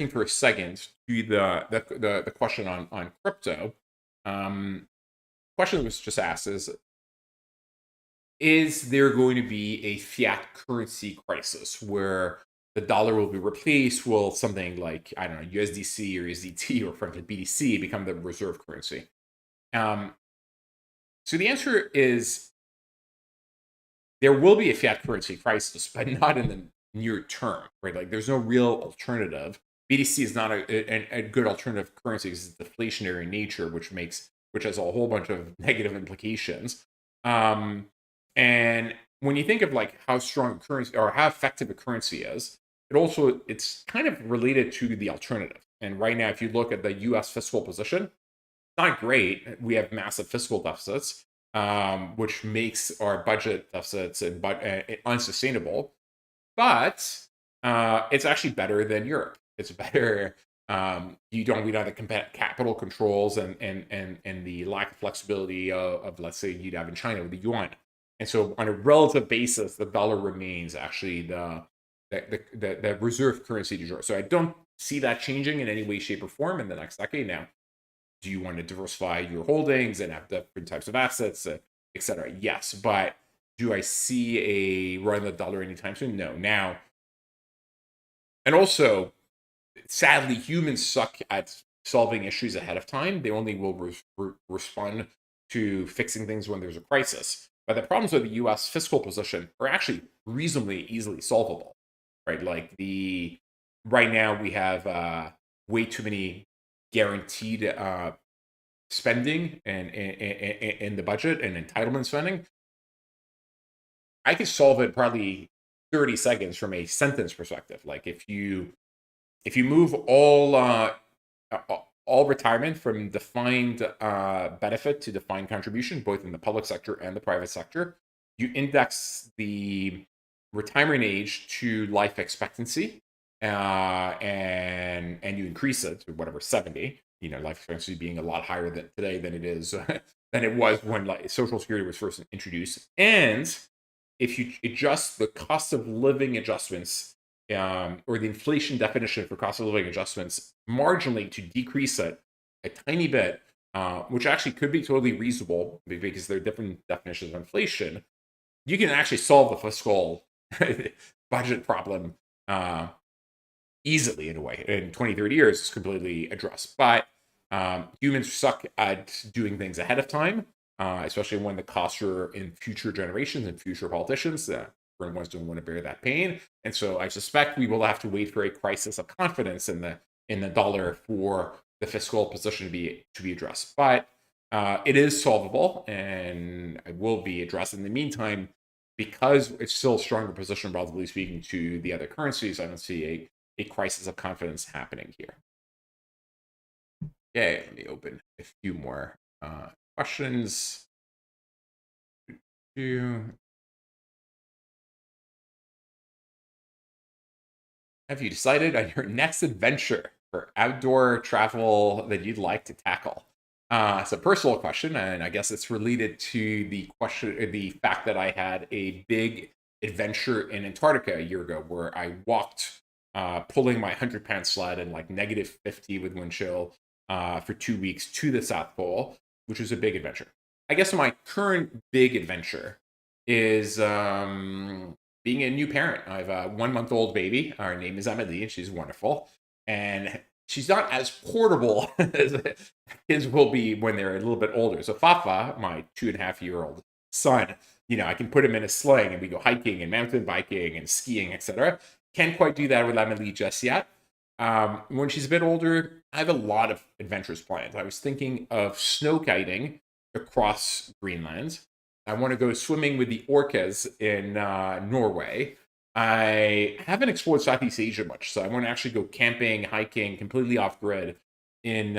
for a second to the question on crypto. Question that was just asked is there going to be a fiat currency crisis where the dollar will be replaced? Will something like, I don't know, USDC or USDT or frankly BTC become the reserve currency? So the answer is there will be a fiat currency crisis, but not in the near term, right? Like there's no real alternative. BTC is not a good alternative currency because it's deflationary in nature, which has a whole bunch of negative implications. And when you think of like how strong currency or how effective a currency is, it's kind of related to the alternative. And right now, if you look at the U.S. fiscal position, not great. We have massive fiscal deficits, which makes our budget deficits unsustainable. But it's actually better than Europe. It's better. We don't have the capital controls and the lack of flexibility of let's say you'd have in China with the yuan. And so on a relative basis, the dollar remains actually the reserve currency du jour. So I don't see that changing in any way, shape, or form in the next decade. Now, do you want to diversify your holdings and have different types of assets, et cetera? Yes, but do I see a run of the dollar anytime soon? No. Now, and also, sadly, humans suck at solving issues ahead of time. They only will respond to fixing things when there's a crisis. But the problems with the U.S. fiscal position are actually reasonably easily solvable, right? Like right now we have way too many guaranteed spending and the budget and entitlement spending, I could solve it probably 30 seconds from a sentence perspective. Like if you move all retirement from defined benefit to defined contribution, both in the public sector and the private sector, you index the retirement age to life expectancy, and you increase it to whatever 70. Life expectancy being a lot higher than today than it is than it was when Social Security was first introduced. And if you adjust the cost of living adjustments, or the inflation definition for cost of living adjustments marginally to decrease it a tiny bit, which actually could be totally reasonable because there are different definitions of inflation, you can actually solve the fiscal budget problem easily in a way. In 20, 30 years, it's completely addressed. But humans suck at doing things ahead of time, especially when the costs are in future generations and future politicians. Current ones don't want to bear that pain, and so I suspect we will have to wait for a crisis of confidence in the dollar for the fiscal position to be addressed. But it is solvable, and it will be addressed. In the meantime, because it's still a stronger position, relatively speaking, to the other currencies, I don't see a crisis of confidence happening here. Okay, let me open a few more questions. Have you decided on your next adventure for outdoor travel that you'd like to tackle? It's a personal question, and I guess it's related to the fact that I had a big adventure in Antarctica a year ago, where I walked, pulling my 100-pound sled in like -50 with wind chill, for 2 weeks to the South Pole, which was a big adventure. I guess my current big adventure is being a new parent. I have a 1-month-old baby. Her name is Amélie, and she's wonderful. And she's not as portable as kids will be when they're a little bit older. So Fafa, my 2.5-year-old son, I can put him in a sling and we go hiking and mountain biking and skiing, etc. Can't quite do that with Amélie just yet. When she's a bit older, I have a lot of adventures planned. I was thinking of snow kiting across Greenland. I want to go swimming with the orcas in Norway. I haven't explored Southeast Asia much, so I want to actually go camping, hiking, completely off grid in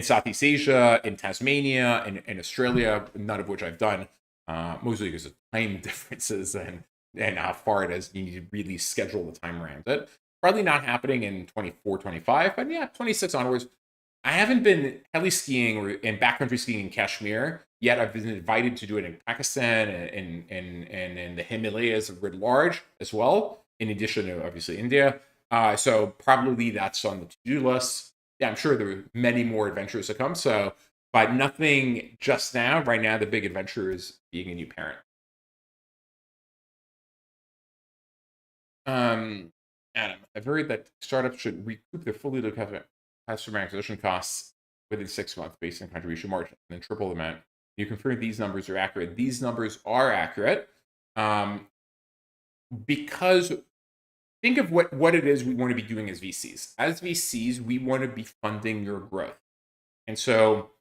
Southeast Asia, in Tasmania, in Australia, none of which I've done, mostly because of time differences and how far it is. You need to really schedule the time around it. Probably not happening in 24, 25, but yeah, 26 onwards. I haven't been heli skiing or in backcountry skiing in Kashmir yet. I've been invited to do it in Pakistan and in the Himalayas writ large as well, in addition to obviously India. So probably that's on the to-do list. Yeah, I'm sure there are many more adventures to come. So, but nothing just now. Right now, the big adventure is being a new parent. Adam, I've heard that startups should recoup their fully loaded customer acquisition costs within 6 months based on contribution margin, and then triple the amount. You confirm these numbers are accurate. These numbers are accurate, because think of what it is we want to be doing as VCs. As VCs, we want to be funding your growth. And so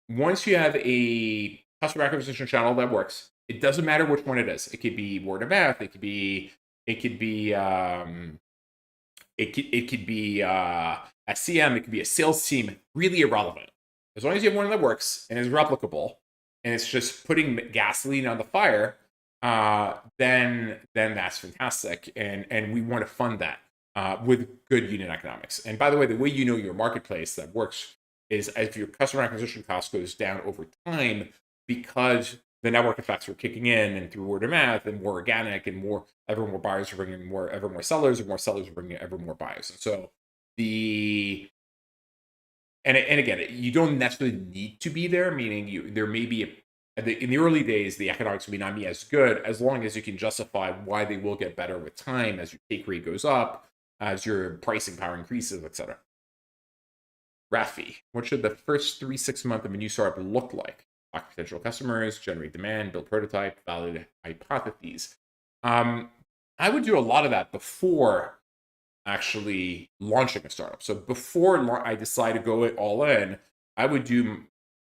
once you have a customer acquisition channel that works, it doesn't matter which one it is. It could be word of mouth. It could be a CM, it could be a sales team, really irrelevant. As long as you have one that works and is replicable, and it's just putting gasoline on the fire, then that's fantastic. And we want to fund that with good unit economics. And by the way, the way you know your marketplace that works is if your customer acquisition cost goes down over time, because the network effects are kicking in, and through word of mouth and more organic and ever more buyers are bringing ever more sellers, and more sellers are bringing ever more buyers. And so and again, you don't necessarily need to be there, meaning there may be in the early days, the economics may not be as good, as long as you can justify why they will get better with time as your take rate goes up, as your pricing power increases, etc. Rafi, what should the first 3-6 months of a new startup look like? Talk to potential customers, generate demand, build prototype, validate hypotheses. I would do a lot of that before actually launching a startup. So before I decide to go all in, I would do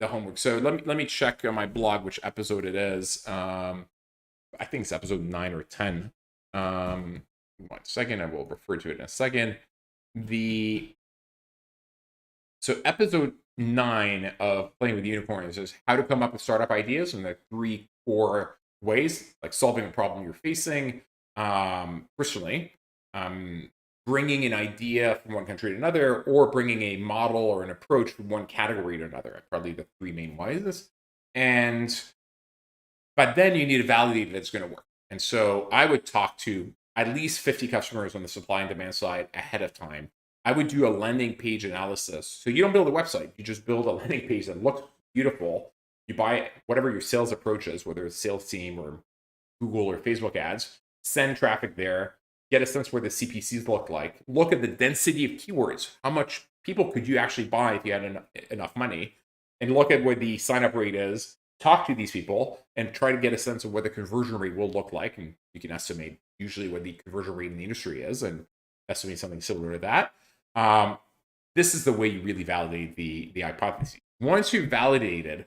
the homework. So let me check on my blog which episode it is. I think it's episode 9 or 10. 1 second, I will refer to it in a second. So episode 9 of Playing with Unicorns is how to come up with startup ideas, and the 3 core ways, like solving a problem you're facing personally, bringing an idea from one country to another, or bringing a model or an approach from one category to another. Probably the 3 main ways. But then you need to validate that it's going to work. And so I would talk to at least 50 customers on the supply and demand side ahead of time. I would do a landing page analysis. So you don't build a website, you just build a landing page that looks beautiful. You buy whatever your sales approach is, whether it's sales team or Google or Facebook ads, send traffic there, get a sense where the CPCs look like, look at the density of keywords. How much people could you actually buy if you had enough money? And look at what the sign up rate is, talk to these people and try to get a sense of what the conversion rate will look like. And you can estimate usually what the conversion rate in the industry is and estimate something similar to that. This is the way you really validate the hypothesis. Once you've validated,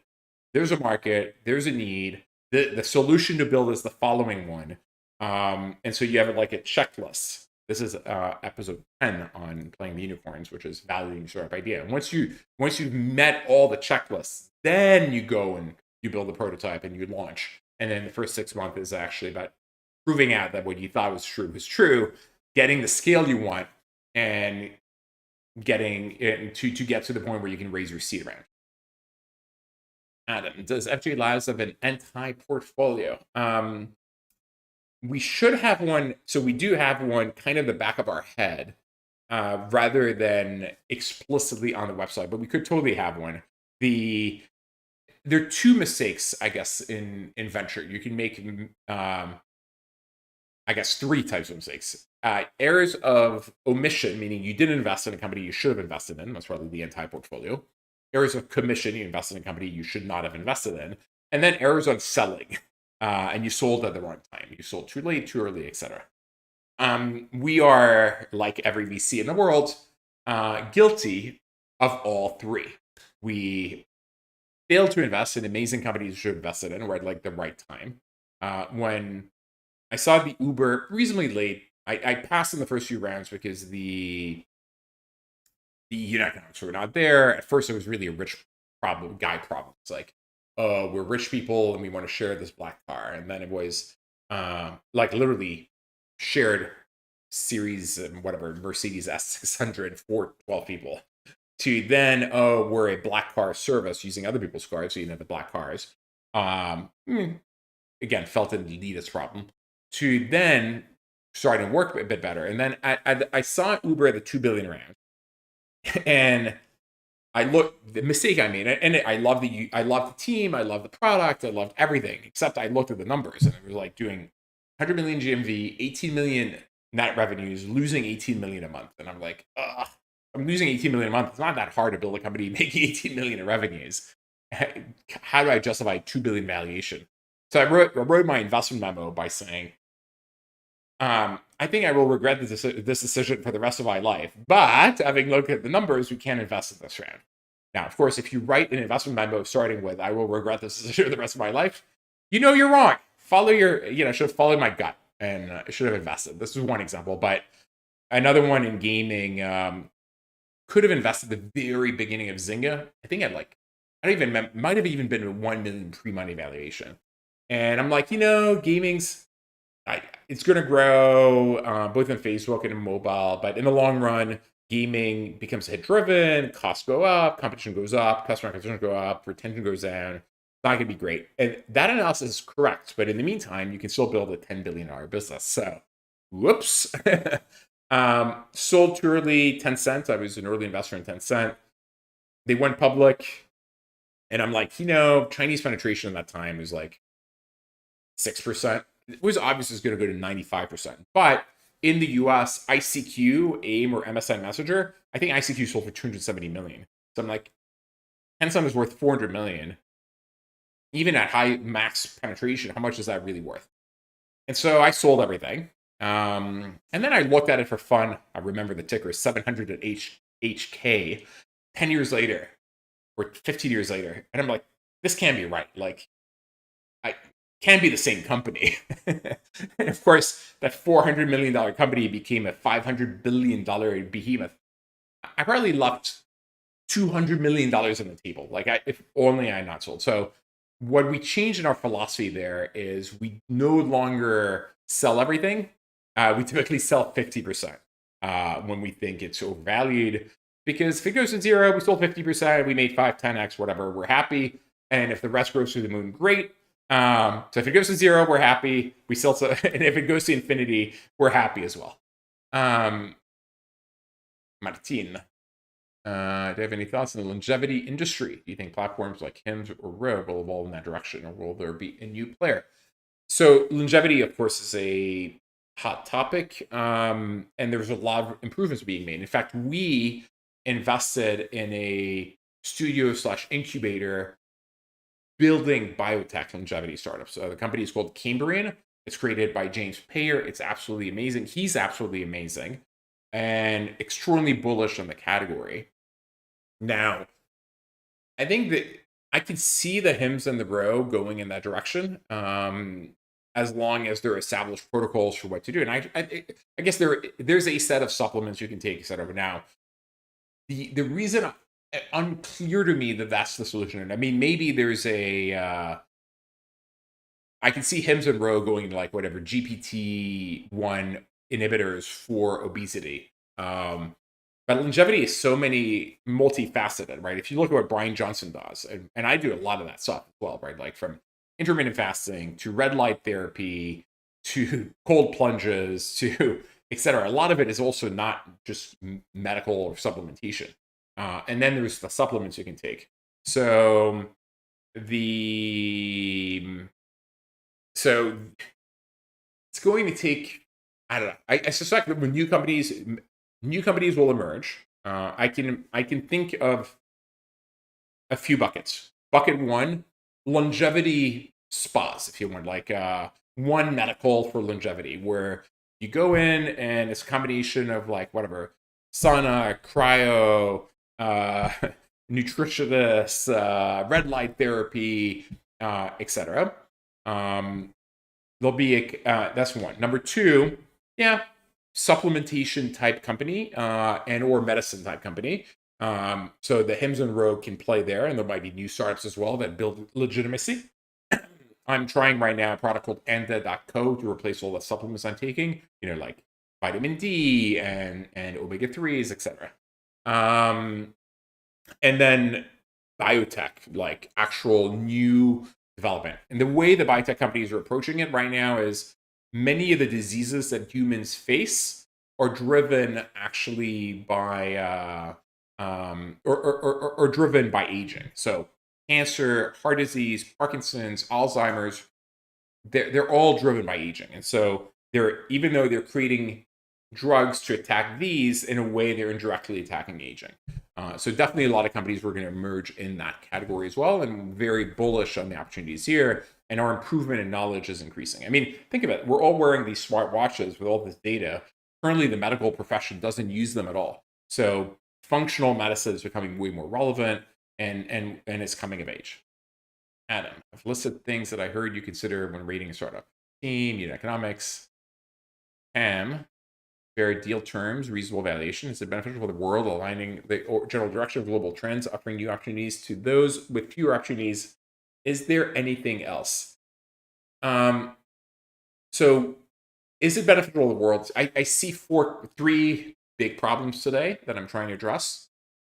there's a market, there's a need, the solution to build is the following one. And so you have like a checklist. This is episode 10 on Playing the Unicorns, which is validating your startup idea. And once you've met all the checklists, then you go and you build a prototype and you launch. And then the first 6 months is actually about proving out that what you thought was true, getting the scale you want, and getting it to get to the point where you can raise your seed round. Adam, does FJ Labs have an anti-portfolio? We should have one. So we do have one kind of the back of our head rather than explicitly on the website, but we could totally have one. There are 2 mistakes, I guess, in venture. You can make, I guess, 3 types of mistakes. Errors of omission, meaning you didn't invest in a company you should have invested in. That's probably the anti-portfolio. Errors of commission, you invested in a company you should not have invested in. And then errors on selling, and you sold at the wrong time. You sold too late, too early, etc. We are, like every VC in the world, guilty of all 3. We failed to invest in amazing companies you should have invested in, or at like the right time. When I saw the Uber reasonably late, I passed in the first few rounds because the unit economics were not there. At first, it was really a rich guy problem. It's like, oh, we're rich people and we want to share this black car. And then it was like literally shared series, whatever, Mercedes S600 for 12 people. To then, oh, we're a black car service using other people's cars, so you know the black cars. Again, felt an elitist problem. To then starting to work a bit better. And then I saw Uber at the 2 billion round. And I looked, the mistake I made, and I love the team, I love the product, I loved everything, except I looked at the numbers and it was like doing 100 million GMV, 18 million net revenues, losing 18 million a month. And I'm like, ugh, I'm losing 18 million a month. It's not that hard to build a company making 18 million in revenues. How do I justify 2 billion valuation? So I wrote my investment memo by saying, I think I will regret this decision for the rest of my life. But having looked at the numbers, we can't invest in this round. Now, of course, if you write an investment memo starting with, I will regret this decision for the rest of my life, you know you're wrong. Follow should have followed my gut and should have invested. This is one example. But another one in gaming, could have invested at the very beginning of Zynga. I think might have even been 1 million pre-money valuation. And I'm like, gaming's, it's going to grow both in Facebook and in mobile, but in the long run, gaming becomes hit-driven, costs go up, competition goes up, customer acquisition go up, retention goes down. It's not going to be great. And that analysis is correct, but in the meantime, you can still build a $10 billion business. So, whoops. Sold too early, Tencent. I was an early investor in Tencent. They went public, and I'm like, Chinese penetration at that time was like 6%. It was obviously going to go to 95%. But in the US, ICQ, AIM, or MSN Messenger, I think ICQ sold for 270 million. So I'm like, Tencent is worth 400 million. Even at high max penetration, how much is that really worth? And so I sold everything. And then I looked at it for fun. I remember the ticker is 700 at HK 10 years later or 15 years later. And I'm like, this can't be right. Like, I can't be the same company. And of course, that $400 million company became a $500 billion behemoth. I probably left $200 million on the table. Like, if only I not sold. So, what we changed in our philosophy there is we no longer sell everything. We typically sell 50% when we think it's overvalued. Because if it goes to zero, we sold 50%, we made 5, 10x, whatever, we're happy. And if the rest goes to the moon, great. So if it goes to zero, we're happy. We sell, and if it goes to infinity, we're happy as well. Martin, do you have any thoughts on the longevity industry? Do you think platforms like Hims or Rogue will evolve in that direction, or will there be a new player? So longevity, of course, is a hot topic, and there's a lot of improvements being made. In fact, we invested in a studio / incubator building biotech longevity startups. The company is called Cambrian. It's created by James Payer. It's absolutely amazing. He's absolutely amazing and extremely bullish on the category. Now, I think that I can see the Hims and the Bro going in that direction, as long as there are established protocols for what to do. And I guess there's a set of supplements you can take, etc. Now, the reason unclear to me that that's the solution. And I mean, maybe there's I can see Hims and Bro going to like whatever GPT-1 inhibitors for obesity. But longevity is so many multifaceted, right? If you look at what Brian Johnson does, and I do a lot of that stuff as well, right? Like from intermittent fasting to red light therapy to cold plunges to etc. A lot of it is also not just medical or supplementation. And then there's the supplements you can take. So so it's going to take, I don't know. I suspect that when new companies will emerge. I can think of a few buckets. Bucket one, longevity spas, if you want, like one medical for longevity, where you go in and it's a combination of like whatever sauna, cryo, nutritionist, red light therapy, etc. There'll be that's one. Number two, yeah, supplementation type company and or medicine type company. So the Hims and Rogue can play there, and there might be new startups as well that build legitimacy. I'm trying right now a product called Anda.co to replace all the supplements I'm taking, like vitamin D and omega-3s, etc. And then biotech, like actual new development. And the way the biotech companies are approaching it right now is many of the diseases that humans face are driven actually by or driven by aging. So cancer, heart disease, Parkinson's, Alzheimer's, they're all driven by aging. And so even though they're creating drugs to attack these, in a way they're indirectly attacking aging. So definitely a lot of companies were going to emerge in that category as well, and very bullish on the opportunities here. And our improvement in knowledge is increasing. I mean, think of it. We're all wearing these smart watches with all this data. Currently, the medical profession doesn't use them at all. So functional medicine is becoming way more relevant, and it's coming of age. Adam, I've listed things that I heard you consider when rating a startup. Team, unit economics, fair deal terms, reasonable valuation. Is it beneficial for the world, aligning the general direction of global trends, offering new opportunities to those with fewer opportunities? Is there anything else? So is it beneficial to the world? I see three big problems today that I'm trying to address.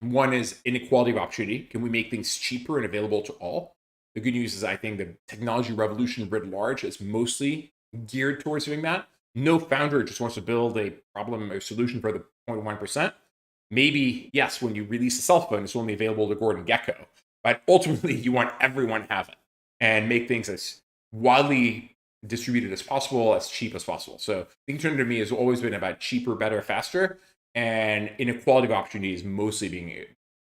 One is inequality of opportunity. Can we make things cheaper and available to all? The good news is I think the technology revolution writ large is mostly geared towards doing that. No founder just wants to build a problem or solution for the 0.1%. Maybe, yes, when you release a cell phone, it's only available to Gordon Gekko. But ultimately, you want everyone to have it and make things as widely distributed as possible, as cheap as possible. So the concern to me has always been about cheaper, better, faster, and inequality of opportunity is mostly being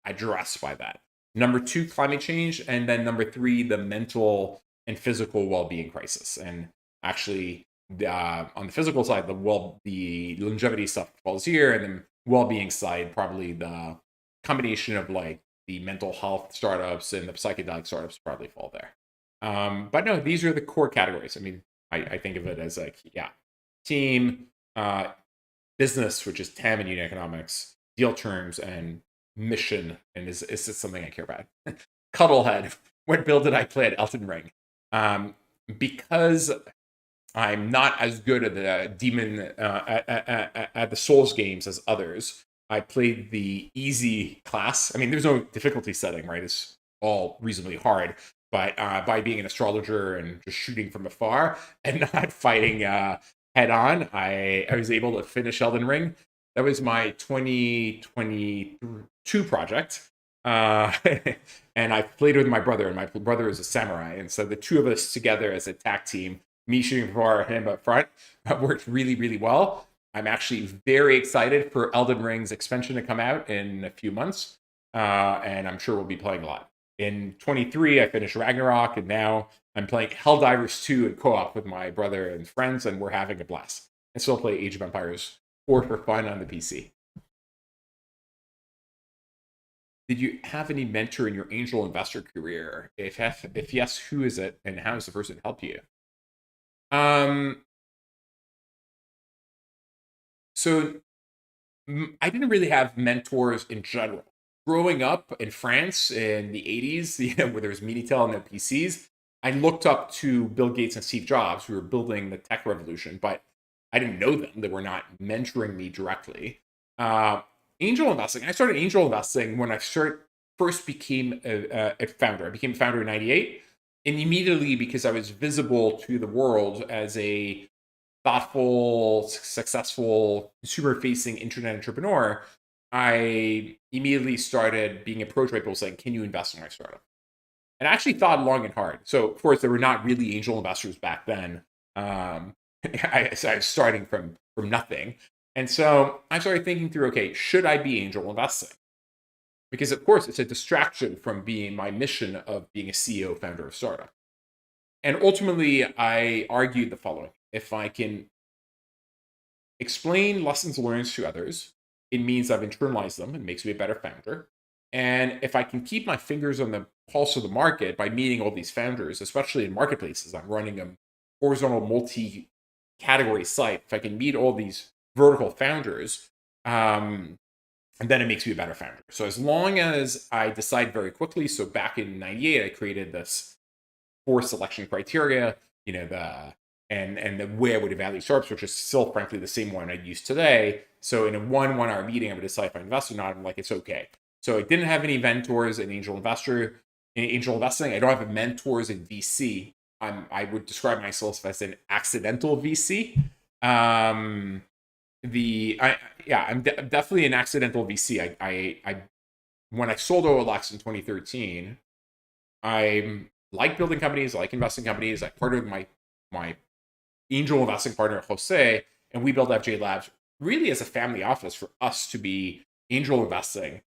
addressed by that. Number two, climate change. And then number three, the mental and physical well-being crisis. And actually, on the physical side, the longevity stuff falls here, and then well-being side, probably the combination of like the mental health startups and the psychedelic startups probably fall there. But no, these are the core categories. I mean, I think of it as like, yeah, team, business, which is TAM and unit economics, deal terms, and mission. And is this something I care about? Cuddlehead. What build did I play at Elden Ring? Because I'm not as good at the demon at the Souls games as others. I played the easy class. I mean, there's no difficulty setting, right? It's all reasonably hard. But by being an astrologer and just shooting from afar and not fighting head on, I was able to finish Elden Ring. That was my 2022 project. And I played with my brother, and my brother is a samurai. And so the two of us together as a tag team, me shooting for him up front, worked really, really well. I'm actually very excited for Elden Ring's expansion to come out in a few months. And I'm sure we'll be playing a lot. In 23, I finished Ragnarok, and now I'm playing Helldivers 2 in co-op with my brother and friends, and we're having a blast. I still play Age of Empires 4 for fun on the PC. Did you have any mentor in your angel investor career? If yes, who is it, and how has the person helped you? Um, so I didn't really have mentors in general. Growing up in France in the 80s, where there was Minitel and no PCs, I looked up to Bill Gates and Steve Jobs, who were building the tech revolution, but I didn't know them. They were not mentoring me directly. Uh, Angel investing. I started angel investing when I first became a founder. I became a founder in 98. And immediately, because I was visible to the world as a thoughtful, successful, consumer-facing internet entrepreneur, I immediately started being approached by people saying, "Can you invest in my startup?" And I actually thought long and hard. So, of course, there were not really angel investors back then. So I was starting from nothing, and so I started thinking through, okay, should I be angel investing? Because of course, it's a distraction from being my mission of being a CEO, founder of startup. And ultimately, I argued the following: if I can explain lessons learned to others, it means I've internalized them and makes me a better founder. And if I can keep my fingers on the pulse of the market by meeting all these founders, especially in marketplaces, I'm running a horizontal multi category site. If I can meet all these vertical founders, and then it makes me a better founder. So as long as I decide very quickly, so back in 98, I created this 4 selection criteria, and the way I would evaluate startups, which is still frankly the same one I use today. So in a 1 hour meeting, I would decide if I invest or not. I'm like, it's okay. So I didn't have any mentors in angel investing. I don't have mentors in VC. I would describe myself as an accidental VC. I'm definitely an accidental VC. I when I sold OLX in 2013, I like building companies, I like investing companies. I partnered with my angel investing partner Jose, and we built FJ Labs really as a family office for us to be angel investing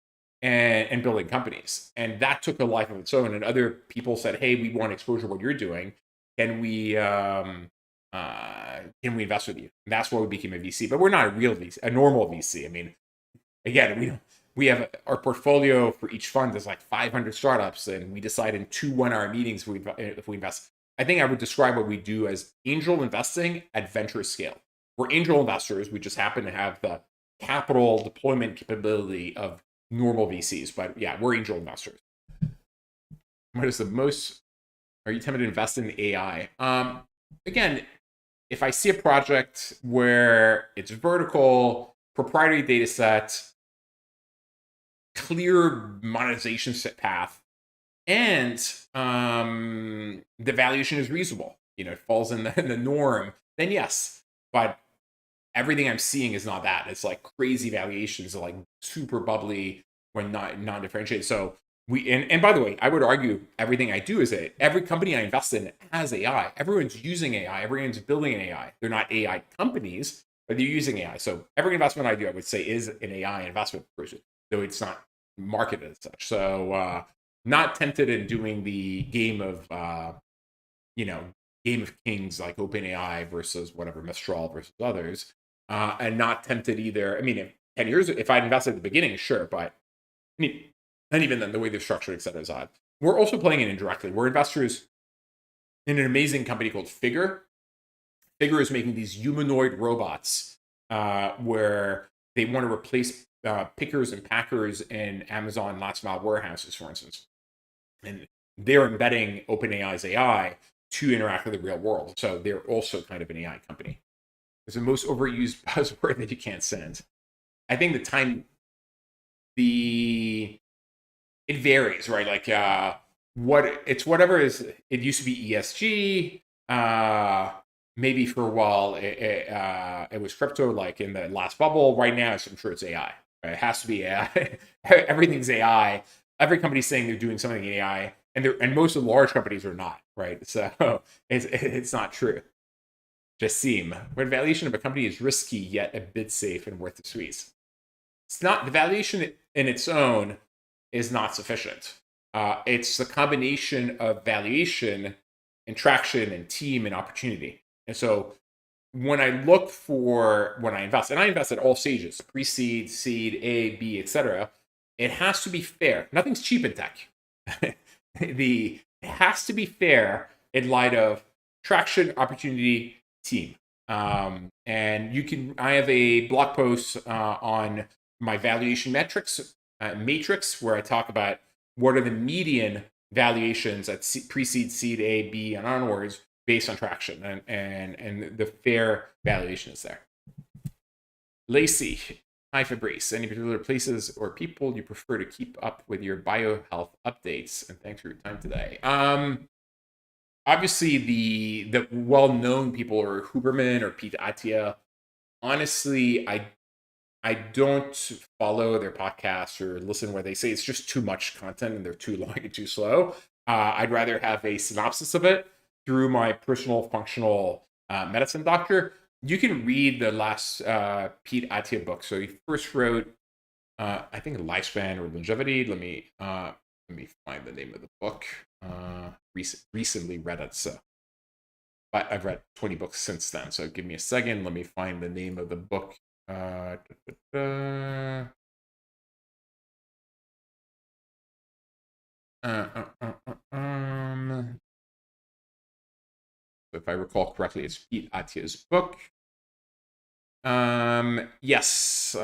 and building companies. And that took a life of its own. And other people said, "Hey, we want exposure to what you're doing. Can we invest with you?" And that's why we became a VC. But we're not a real VC, a normal VC. I mean, again, we have our portfolio for each fund is like 500 startups, and we decide in 2 1-hour meetings if we invest. I think I would describe what we do as angel investing at venture scale. We're angel investors. We just happen to have the capital deployment capability of normal VCs. But yeah, we're angel investors. What is the most? Are you tempted to invest in AI? Again, if I see a project where it's vertical, proprietary data set, clear monetization path, and the valuation is reasonable, it falls in the norm, then yes. But everything I'm seeing is not that. It's like crazy valuations, like super bubbly when not non-differentiated. So and by the way, I would argue everything I do is every company I invest in has AI. Everyone's using AI. Everyone's building an AI. They're not AI companies, but they're using AI. So every investment I do, I would say, is an AI investment person, though it's not marketed as such. So not tempted in doing the game of game of kings like OpenAI versus whatever Mistral versus others, and not tempted either. I mean, if 10 years, if I'd invested at the beginning, sure, but I mean, and even then, the way they're structured, et cetera, is odd. We're also playing it indirectly. We're investors in an amazing company called Figure. Figure is making these humanoid robots where they want to replace pickers and packers in Amazon last mile warehouses, for instance. And they're embedding OpenAI's AI to interact with the real world. So they're also kind of an AI company. It's the most overused buzzword that you can't send. I think it varies, right? Like whatever is, it used to be ESG. Maybe for a while it was crypto, like in the last bubble. Right now, I'm sure it's AI. Right? It has to be AI. Everything's AI. Every company's saying they're doing something in AI, and most of the large companies are not, right? So it's not true. Jassim, when valuation of a company is risky yet a bit safe and worth the squeeze. It's not, the valuation in its own is not sufficient. It's the combination of valuation and traction and team and opportunity. And so when I invest, and I invest at all stages, pre-seed, seed, A, B, etc., it has to be fair. Nothing's cheap in tech. It has to be fair in light of traction, opportunity, team. And I have a blog post on my valuation metrics matrix where I talk about what are the median valuations at pre-seed, seed, A, B, and onwards based on traction, and the fair valuation is there. Lacey, hi Fabrice. Any particular places or people you prefer to keep up with your biohealth updates? And thanks for your time today. Obviously, the well-known people are Huberman or Pete Attia. Honestly, I don't follow their podcasts or listen to what they say. It's just too much content and they're too long and too slow. I'd rather have a synopsis of it through my personal functional medicine doctor. You can read the last Pete Attia book. So he first wrote, I think, Lifespan or Longevity. Let me find the name of the book. Recently read it, so but I've read 20 books since then. So give me a second. Let me find the name of the book. If I recall correctly, it's Pete Attia's book. Yes,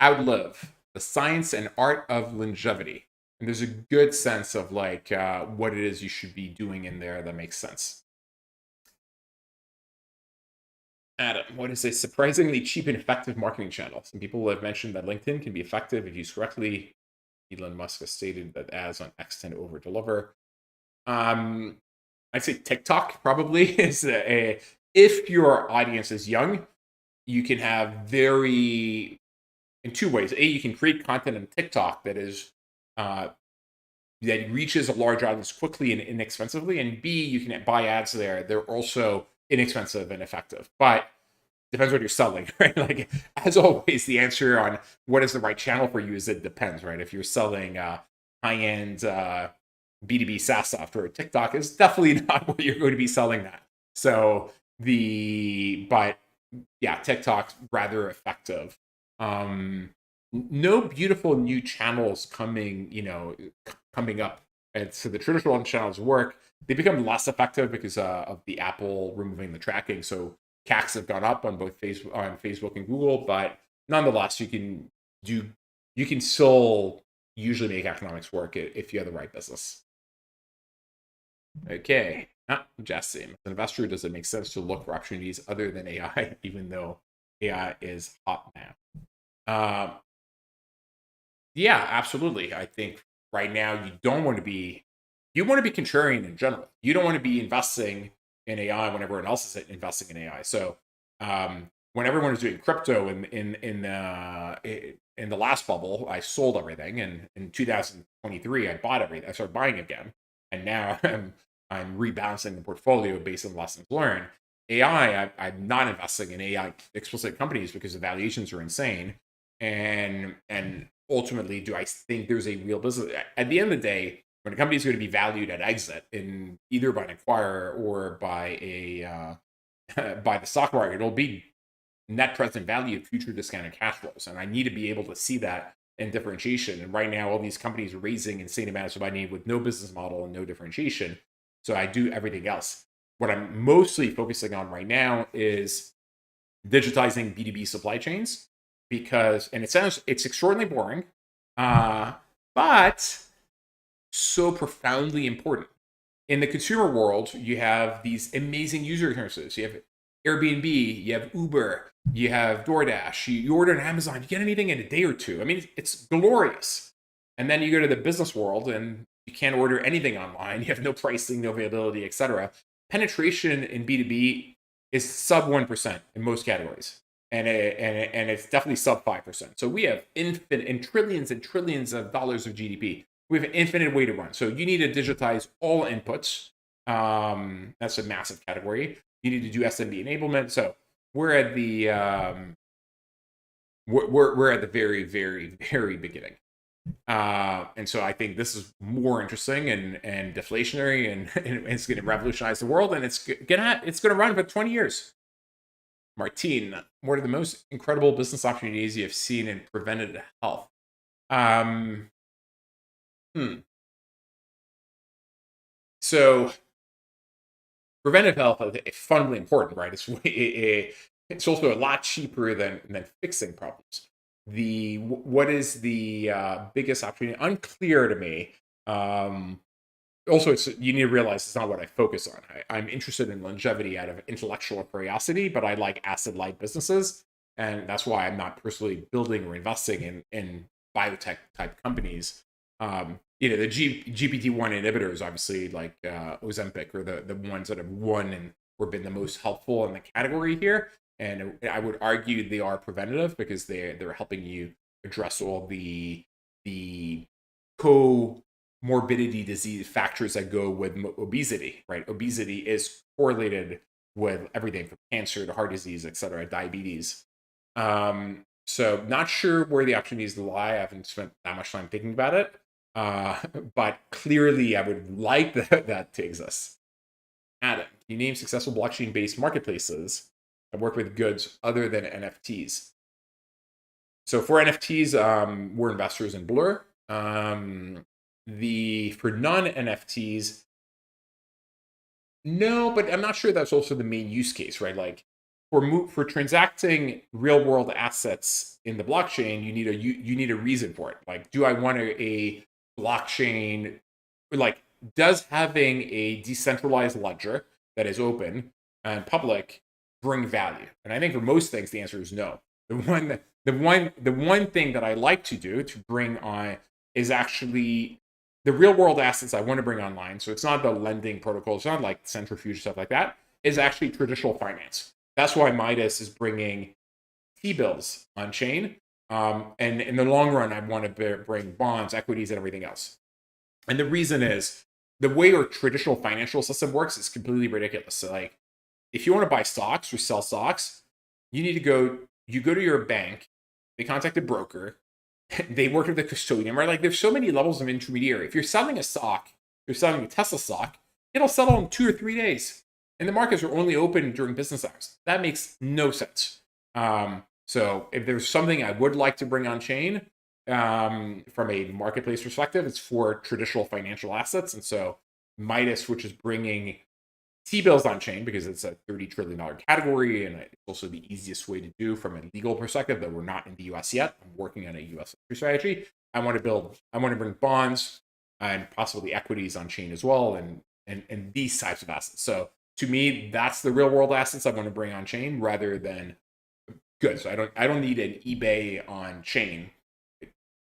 Outlive: The Science and Art of Longevity. And there's a good sense of like what it is you should be doing in there that makes sense. Adam, what is a surprisingly cheap and effective marketing channel? Some people have mentioned that LinkedIn can be effective if used correctly. Elon Musk has stated that ads on X tend to over deliver. I'd say TikTok probably is if your audience is young, you can have in two ways. A, you can create content on TikTok that reaches a large audience quickly and inexpensively, and B, you can buy ads there. They're also inexpensive and effective, but depends what you're selling, right? Like, as always, the answer on what is the right channel for you is it depends, right? If you're selling high-end B2B SaaS software, TikTok is definitely not what you're going to be selling that. So but yeah, TikTok's rather effective. No beautiful new channels coming up. And so the traditional channels work. They become less effective because of the Apple removing the tracking. So CACs have gone up on both Facebook and Google, but nonetheless, you can still usually make economics work if you have the right business. Okay, Jesse, as an investor, does it make sense to look for opportunities other than AI, even though AI is hot now? Yeah, absolutely. I think right now you want to be contrarian in general. You don't want to be investing in AI when everyone else is investing in AI. So when everyone was doing crypto in the last bubble, I sold everything, and in 2023 I bought everything. I started buying again, and now I'm rebalancing the portfolio based on lessons learned. I'm not investing in AI explicit companies because the valuations are insane, and ultimately, do I think there's a real business? At the end of the day, When a company is going to be valued at exit in either by an acquirer or by a by the stock market, it'll be net present value of future discounted cash flows. And I need to be able to see that in differentiation. And right now, all these companies are raising insane amounts of money with no business model and no differentiation. So I do everything else. What I'm mostly focusing on right now is digitizing B2B supply chains because, and it's extraordinarily boring, but so profoundly important. In the consumer world, you have these amazing user experiences. You have Airbnb, you have Uber, you have DoorDash, you order on Amazon, you get anything in a day or two. I mean, it's glorious. And then you go to the business world and you can't order anything online. You have no pricing, no availability, etc. Penetration in B2B is sub 1% in most categories. And it's definitely sub 5%. So we have infinite and trillions of dollars of GDP. We have an infinite way to run. So you need to digitize all inputs. That's a massive category. You need to do SMB enablement. So we're at the we're at the very, very, very beginning. And so I think this is more interesting and deflationary, and it's going to revolutionize the world, and it's gonna run for 20 years. Martine, what are the most incredible business opportunities you have seen in preventative health? So preventive health is fundamentally important, right? It's also a lot cheaper than fixing problems. What is the biggest opportunity? Unclear to me. Also, you need to realize it's not what I focus on. I'm interested in longevity out of intellectual curiosity, but I like asset-light businesses, and that's why I'm not personally building or investing in biotech type companies. The GPT-1 inhibitors, obviously, like Ozempic, are the ones that have won and or been the most helpful in the category here. And I would argue they are preventative because they're helping you address all the comorbidity disease factors that go with obesity, right? Obesity is correlated with everything from cancer to heart disease, et cetera, diabetes. So not sure where the opportunities lie. I haven't spent that much time thinking about it. But clearly I would like that to exist. Adam, can you name successful blockchain-based marketplaces that work with goods other than NFTs? So for NFTs, we're investors in Blur. For non-NFTs, no, but I'm not sure that's also the main use case, right? Like for transacting real-world assets in the blockchain, you need a reason for it. Like, do I want a blockchain? Like, does having a decentralized ledger that is open and public bring value? And I think for most things, the answer is no. The one thing that I like to do to bring on is actually the real world assets I want to bring online. So it's not the lending protocols, it's not like centrifuge stuff like that. Is actually traditional finance. That's why Midas is bringing T-bills on chain. And in the long run, I want to bring bonds, equities, and everything else. And the reason is the way our traditional financial system works is completely ridiculous. So like, if you want to buy stocks or sell stocks, you go to your bank, they contact a broker, they work with the custodian, right? Like, there's so many levels of intermediary. If you're selling a stock, you're selling a Tesla stock, it'll settle in 2 or 3 days. And the markets are only open during business hours. That makes no sense. So if there's something I would like to bring on chain from a marketplace perspective, it's for traditional financial assets. And so Midas, which is bringing T-bills on chain because it's a $30 trillion category, and it's also the easiest way to do from a legal perspective, that we're not in the US yet. I'm working on a US strategy. I want to bring bonds and possibly equities on chain as well, and these types of assets. So to me, that's the real world assets I want to bring on chain rather than goods. So I don't need an eBay on chain.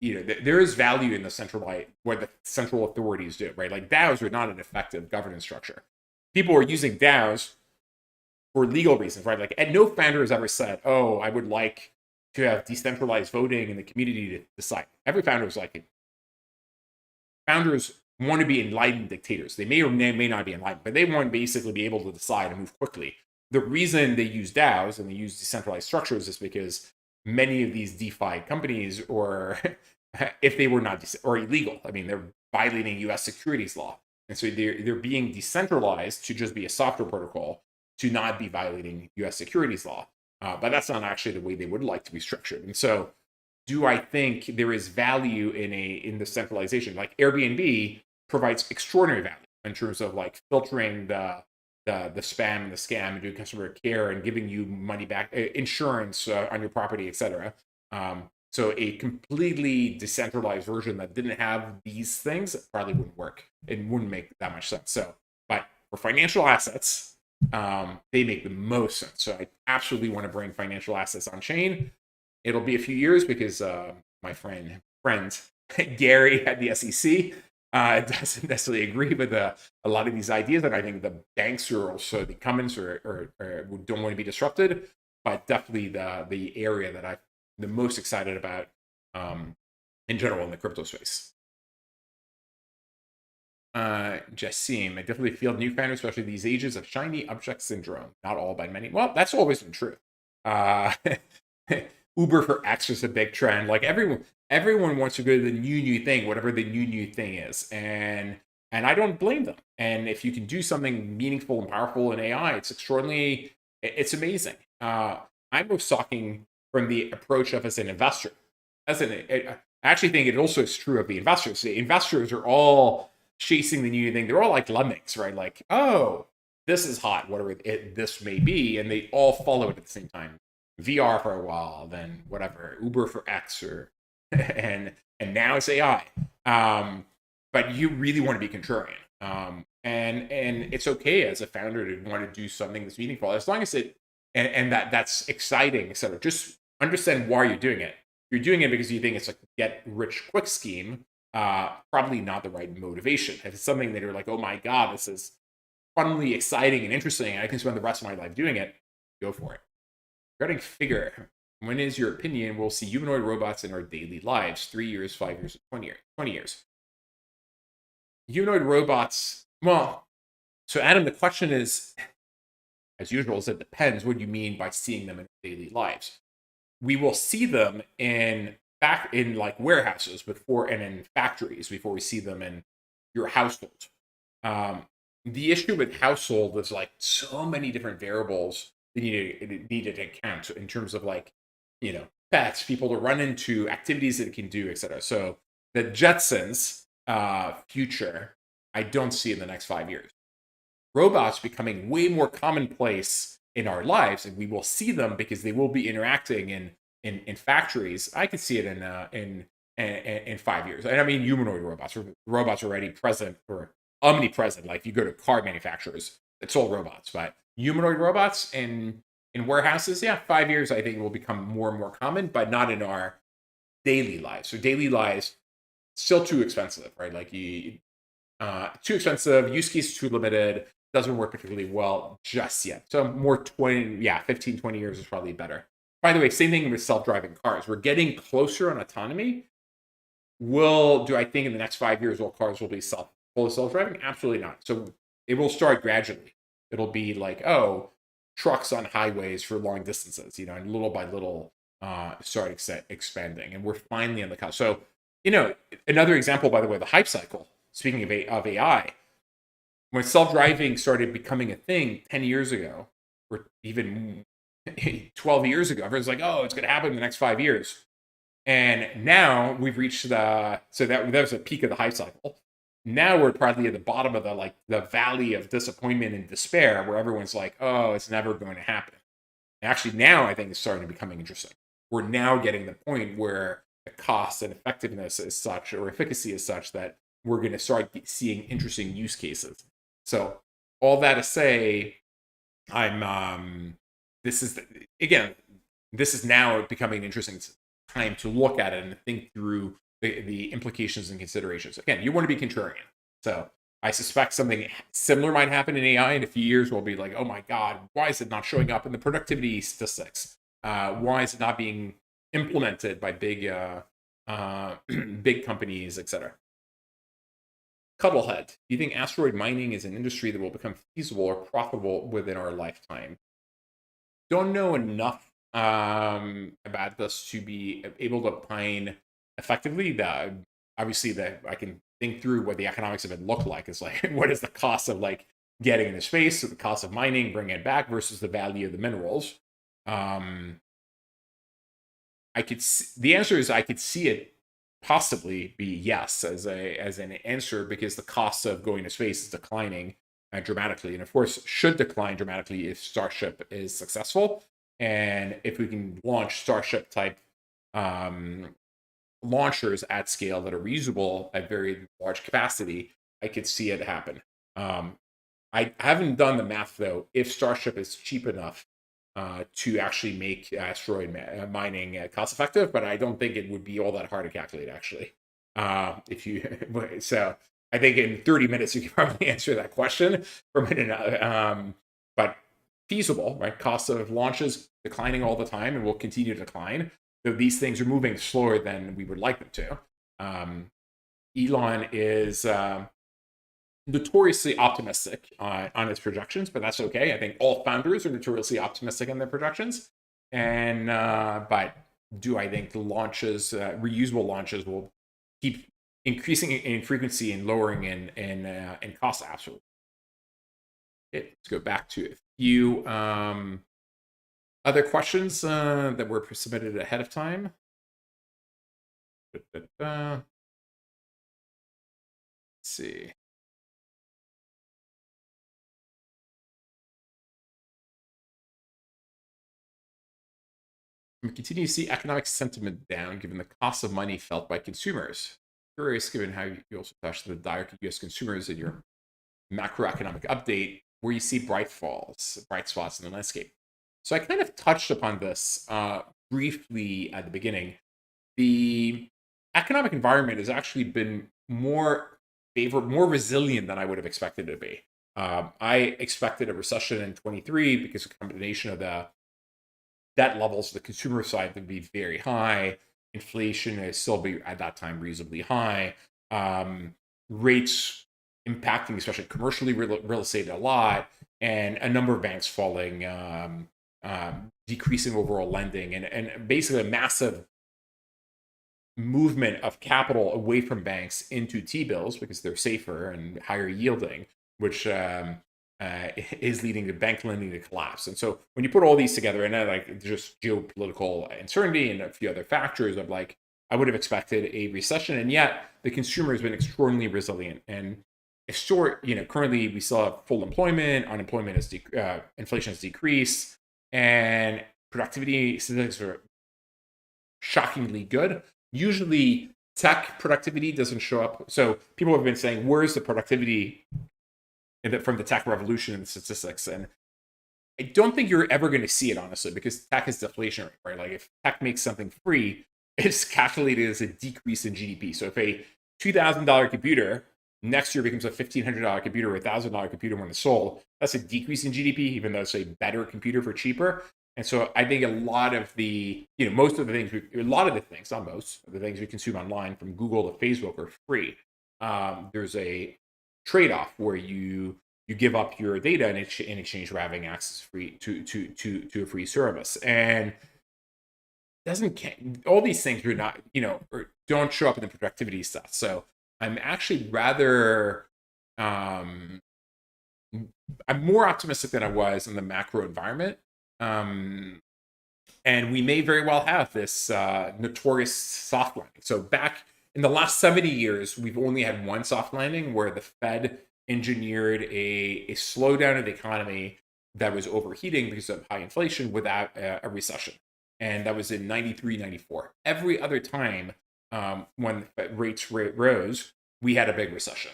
There is value in the centralized, what the central authorities do, right? Like, DAOs are not an effective governance structure. People are using DAOs for legal reasons, right? Like, and no founder has ever said, "Oh, I would like to have decentralized voting in the community to decide." Every founder is like, founders want to be enlightened dictators. They may or may not be enlightened, but they want to basically be able to decide and move quickly. The reason they use DAOs and they use decentralized structures is because many of these DeFi companies, or if they were not or illegal, I mean, they're violating U.S. securities law. And so they're being decentralized to just be a software protocol to not be violating U.S. securities law. But that's not actually the way they would like to be structured. And so, do I think there is value in the centralization? Like Airbnb provides extraordinary value in terms of like filtering the spam and the scam and doing customer care and giving you money back, insurance on your property, etc. So a completely decentralized version that didn't have these things probably wouldn't work. It wouldn't make that much sense. So, but for financial assets, they make the most sense. So I absolutely want to bring financial assets on chain. It'll be a few years because my friend Gary at the SEC doesn't necessarily agree with a lot of these ideas, and I think the banks are also the incumbents or don't want to be disrupted. But definitely the area that I'm the most excited about in general in the crypto space. Jassim, I definitely feel newfound, especially these ages of shiny object syndrome. Not all, but many. Well, that's always been true. Uber for X is a big trend. Like everyone wants to go to the new thing, whatever the new thing is, and I don't blame them. And if you can do something meaningful and powerful in AI, it's extraordinarily, it's amazing. I'm most talking from the approach of as an investor. I actually think it also is true of the investors. The investors are all chasing the new thing. They're all like lemmings, right? Like, oh, this is hot, whatever this may be, and they all follow it at the same time. VR for a while, then whatever, Uber for X, or and now it's AI. But you really want to be contrarian, and it's okay as a founder to want to do something that's meaningful, as long as it and that's exciting, etc. Just understand why you're doing it. You're doing it because you think it's a get rich quick scheme. Probably not the right motivation. If it's something that you're like, oh my god, this is funnily exciting and interesting, and I can spend the rest of my life doing it, go for it. Regarding Figure, when is your opinion we'll see humanoid robots in our daily lives? 3 years, 5 years, 20 years? 20 years. Humanoid robots, well, so Adam, the question is, as usual, is it depends what you mean by seeing them in daily lives. We will see them in like warehouses before and in factories before we see them in your household. The issue with household is like so many different variables that needed to account in terms of like, pets, people to run into, activities that it can do, etc. So the Jetsons future, I don't see in the next 5 years. Robots becoming way more commonplace in our lives, and we will see them because they will be interacting in factories. I could see it in 5 years. And I mean humanoid robots already present or omnipresent. Like you go to car manufacturers, it's all robots. But humanoid robots in warehouses, yeah, 5 years I think will become more and more common, but not in our daily lives. So daily lives still too expensive, right? Like too expensive, use case too limited, doesn't work particularly well just yet. So more 15, 20 years is probably better. By the way, same thing with self-driving cars. We're getting closer on autonomy. Do I think in the next 5 years all cars will be fully self-driving? Absolutely not. So it will start gradually. It'll be like, trucks on highways for long distances, and little by little start expanding. And we're finally on the cusp. So, another example, by the way, the hype cycle, speaking of AI, when self-driving started becoming a thing 10 years ago, or even 12 years ago, everyone's like, oh, it's going to happen in the next 5 years. And now we've reached so that was a peak of the hype cycle. Now we're probably at the bottom of the valley of disappointment and despair, where everyone's like, oh, it's never going to happen. And actually, now I think it's starting to becoming interesting. We're now getting the point where the cost and effectiveness is such, or efficacy is such, that we're going to start seeing interesting use cases. So all that to say, this is now becoming an interesting time to look at it and think through the implications and considerations. Again, you want to be contrarian. So I suspect something similar might happen in AI in a few years. We'll be like, oh my God, why is it not showing up in the productivity statistics? Why is it not being implemented by big companies, etc.? Cuddlehead, do you think asteroid mining is an industry that will become feasible or profitable within our lifetime? Don't know enough about this to be able to opine effectively. Obviously, that I can think through what the economics of it look like. It's like, what is the cost of like getting into space, so the cost of mining, bringing it back versus the value of the minerals. The answer is I could see it possibly be yes as an answer, because the cost of going to space is declining dramatically, and of course should decline dramatically if Starship is successful, and if we can launch Starship type launchers at scale that are reusable at very large capacity. I could see it happen. I haven't done the math though. If Starship is cheap enough to actually make asteroid mining cost effective, but I don't think it would be all that hard to calculate actually. If you so, I think in 30 minutes you can probably answer that question from it. But feasible, right? Cost of launches declining all the time and will continue to decline. So these things are moving slower than we would like them to. Elon is notoriously optimistic on his projections, but that's okay. I think all founders are notoriously optimistic on their projections. And but do I think the launches, reusable launches, will keep increasing in frequency and lowering in cost? Absolutely. Okay, let's go back to a few other questions that were submitted ahead of time. Let's see. We continue to see economic sentiment down given the cost of money felt by consumers. Curious, given how you also touched the dire U.S. consumers in your macroeconomic update, where you see bright spots in the landscape. So I kind of touched upon this briefly at the beginning. The economic environment has actually been more resilient than I would have expected it to be. I expected a recession in 23 because a combination of the debt levels, the consumer side, would be very high. Inflation is still be at that time reasonably high. Rates impacting, especially commercially real estate, a lot, and a number of banks falling, decreasing overall lending, and basically a massive movement of capital away from banks into T-bills because they're safer and higher yielding, which is leading to bank lending to collapse. And so when you put all these together, and then like just geopolitical uncertainty and a few other factors of like, I would have expected a recession, and yet the consumer has been extraordinarily resilient. And currently we still have full employment, unemployment is inflation has decreased, and productivity statistics are shockingly good. Usually tech productivity doesn't show up. So people have been saying, where's the productivity from the tech revolution in the statistics? And I don't think you're ever going to see it, honestly, because tech is deflationary, right? Like if tech makes something free, it's calculated as a decrease in GDP. So if a $2,000 computer next year becomes a $1,500 computer or a $1,000 computer when it's sold, that's a decrease in GDP, even though it's a better computer for cheaper. And so I think a lot of the, most of the things, not most of the things we consume online from Google to Facebook are free. There's a trade-off where you give up your data in exchange for having access free to a free service. And all these things are not, or don't show up in the productivity stuff. So I'm actually rather, I'm more optimistic than I was in the macro environment. And we may very well have this notorious soft landing. So back in the last 70 years, we've only had one soft landing where the Fed engineered a slowdown of the economy that was overheating because of high inflation without a recession. And that was in 93, 94. Every other time when rates rose, we had a big recession,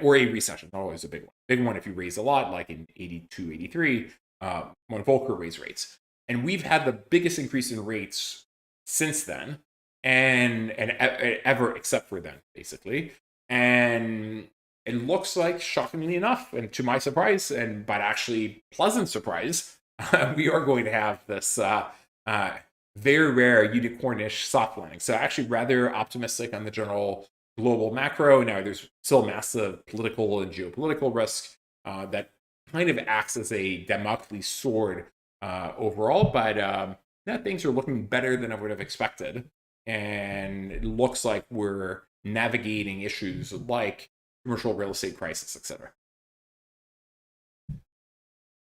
or a recession, not always a big one. Big one if you raise a lot, like in 82, 83, when Volcker raised rates. And we've had the biggest increase in rates since then, and ever except for then, basically. And it looks like, shockingly enough, and to my surprise, but actually pleasant surprise, we are going to have this very rare unicornish soft landing. So actually rather optimistic on the general global macro. Now there's still massive political and geopolitical risk that kind of acts as a Damocles sword overall, but things are looking better than I would have expected. And it looks like we're navigating issues like commercial real estate crisis, etc.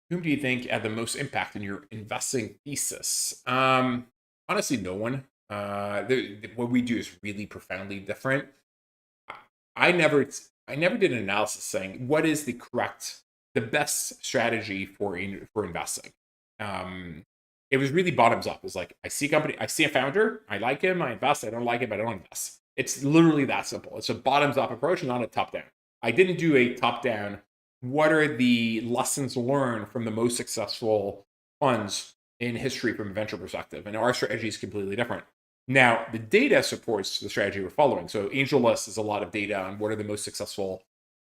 Whom do you think had the most impact in your investing thesis? Honestly, no one. What we do is really profoundly different. I never, I never did an analysis saying what is the best strategy for investing. Um, it was really bottoms up. It was like I see a company, I see a founder, I like him, I invest. I don't like him, I don't invest. It's literally that simple. It's a bottoms up approach, not a top down. I didn't do a top down. What are the lessons learned from the most successful funds in history from a venture perspective? And our strategy is completely different. Now, the data supports the strategy we're following. So AngelList is a lot of data on what are the most successful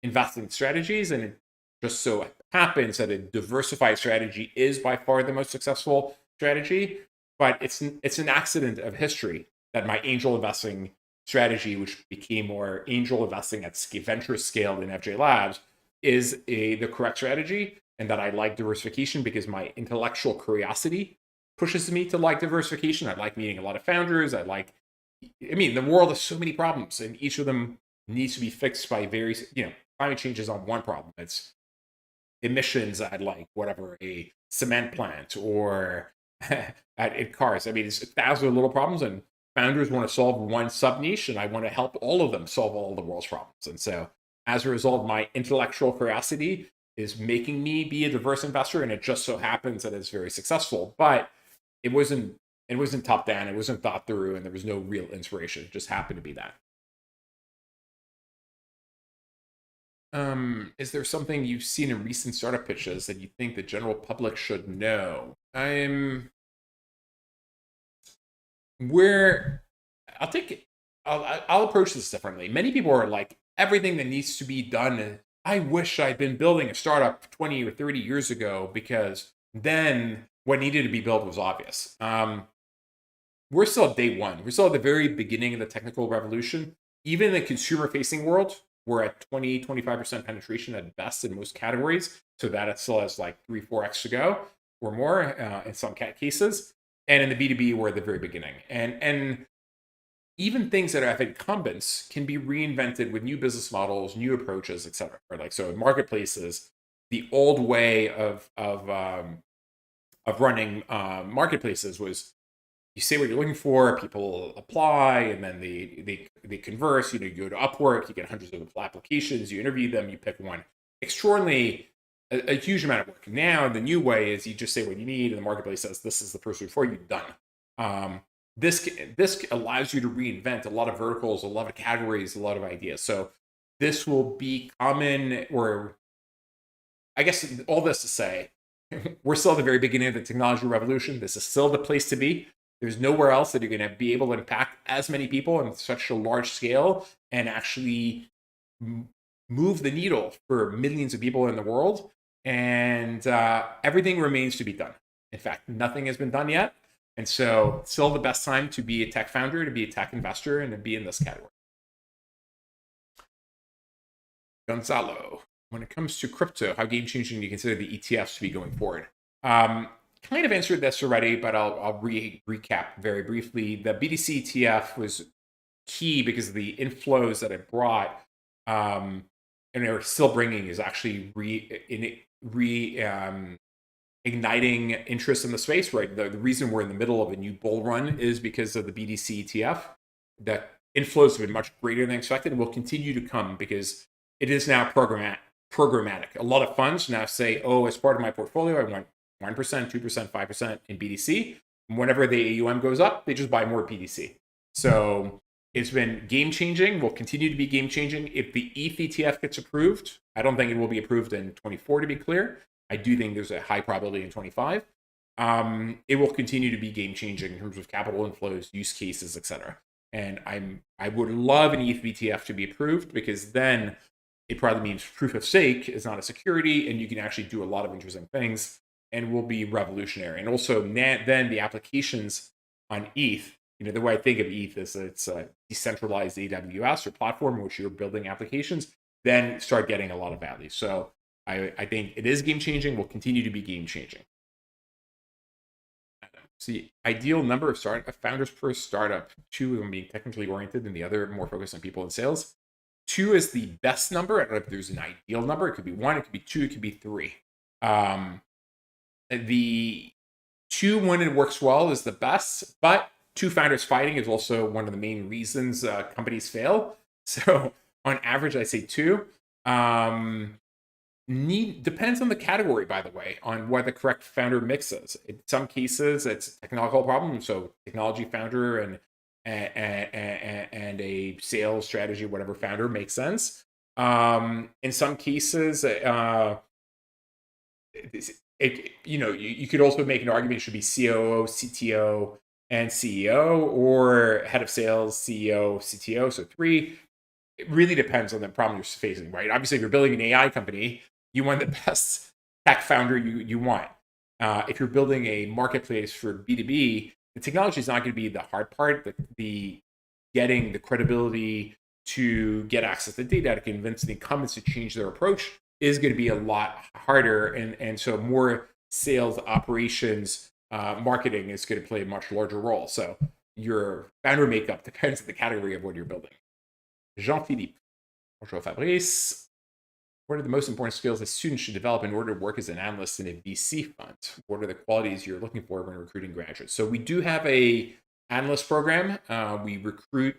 investing strategies. And it just so happens that a diversified strategy is by far the most successful strategy. But it's an accident of history that my angel investing strategy, which became more angel investing at venture scale in FJ Labs, is the correct strategy. And that I like diversification because my intellectual curiosity pushes me to like diversification. I like meeting a lot of founders. The world has so many problems, and each of them needs to be fixed by various, climate change is on one problem. It's emissions at like whatever, a cement plant or at cars. It's 1,000 little problems, and founders want to solve one sub niche, and I want to help all of them solve all the world's problems. And so as a result, my intellectual curiosity is making me be a diverse investor, and it just so happens that it's very successful. But it wasn't top down, it wasn't thought through, and there was no real inspiration. It just happened to be that. Is there something you've seen in recent startup pitches that you think the general public should know? Where I'll take it. I'll approach this differently. Many people are like, everything that needs to be done. I wish I'd been building a startup 20 or 30 years ago because then what needed to be built was obvious. We're still at day one. We're still at the very beginning of the technical revolution. Even in the consumer facing world, we're at 25% penetration at best in most categories. So that it still has like 3-4x to go or more in some cases. And in the B2B, we're at the very beginning. And even things that have incumbents can be reinvented with new business models, new approaches, et cetera. Or like, so in marketplaces, the old way of running marketplaces was you say what you're looking for, people apply, and then they converse. You go to Upwork, you get hundreds of applications, you interview them, you pick one. Extraordinarily, a huge amount of work. Now, the new way is you just say what you need, and the marketplace says this is the person for you. Done. This allows you to reinvent a lot of verticals, a lot of categories, a lot of ideas. So this will be common. Or I guess all this to say, we're still at the very beginning of the technology revolution. This is still the place to be. There's nowhere else that you're going to be able to impact as many people on such a large scale and actually move the needle for millions of people in the world. And everything remains to be done. In fact, nothing has been done yet. And so still the best time to be a tech founder, to be a tech investor, and to be in this category. Gonzalo, when it comes to crypto, how game-changing do you consider the ETFs to be going forward? Kind of answered this already, but I'll recap very briefly. The BTC ETF was key because of the inflows that it brought, and they're still bringing, is actually igniting interest in the space. Right, the reason we're in the middle of a new bull run is because of the BTC ETF. The inflows have been much greater than expected and will continue to come because it is now programmatic. A lot of funds now say, oh, as part of my portfolio, I want 1%, 2%, 5% in BTC. And whenever the AUM goes up, they just buy more BTC. So it's been game-changing, will continue to be game-changing. If the ETH ETF gets approved, I don't think it will be approved in 24, to be clear. I do think there's a high probability in 25. It will continue to be game-changing in terms of capital inflows, use cases, etc. And I would love an ETH ETF to be approved because then it probably means proof of stake is not a security, and you can actually do a lot of interesting things and will be revolutionary. And also then the applications on ETH, the way I think of ETH is it's a decentralized AWS or platform in which you're building applications, then start getting a lot of value. So I think it is game changing, will continue to be game changing. See, ideal number of founders per startup, two of them being technically oriented and the other more focused on people and sales. Two is the best number. I don't know if there's an ideal number. It could be one, it could be two, it could be three. The two, when it works well, is the best, but two founders fighting is also one of the main reasons companies fail. So on average, I say two. Depends on the category, by the way, on what the correct founder mix is. In some cases, it's a technological problem, so technology founder and a sales strategy, whatever founder makes sense. In some cases, you could also make an argument it should be COO, CTO, and CEO, or head of sales, CEO, CTO. So three. It really depends on the problem you're facing, right? Obviously, if you're building an AI company, you want the best tech founder you want. If you're building a marketplace for B2B, the technology is not going to be the hard part, but the getting the credibility to get access to data to convince the incumbents to change their approach is going to be a lot harder. And so more sales, operations, marketing is going to play a much larger role. So your founder makeup depends on the category of what you're building. Jean-Philippe. Bonjour, Fabrice. What are the most important skills that students should develop in order to work as an analyst in a VC fund? What are the qualities you're looking for when recruiting graduates? So we do have a analyst program. We recruit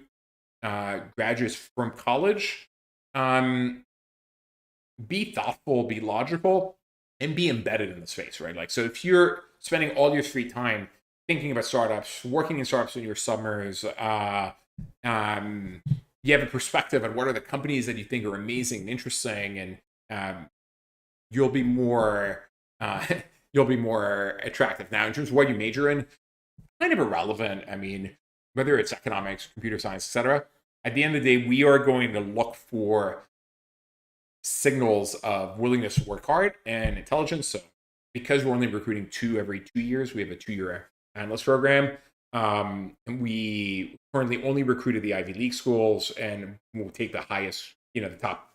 graduates from college. Be thoughtful, be logical, and be embedded in the space, right? Like, so if you're spending all your free time thinking about startups, working in startups in your summers, you have a perspective on what are the companies that you think are amazing and interesting, and you'll be more attractive. Now, in terms of what you major in, kind of irrelevant. I mean, whether it's economics, computer science, etc. At the end of the day, we are going to look for signals of willingness to work hard and intelligence. So because we're only recruiting two every 2 years, we have a 2-year analyst program. We currently only recruited the Ivy League schools, and we'll take the highest, the top,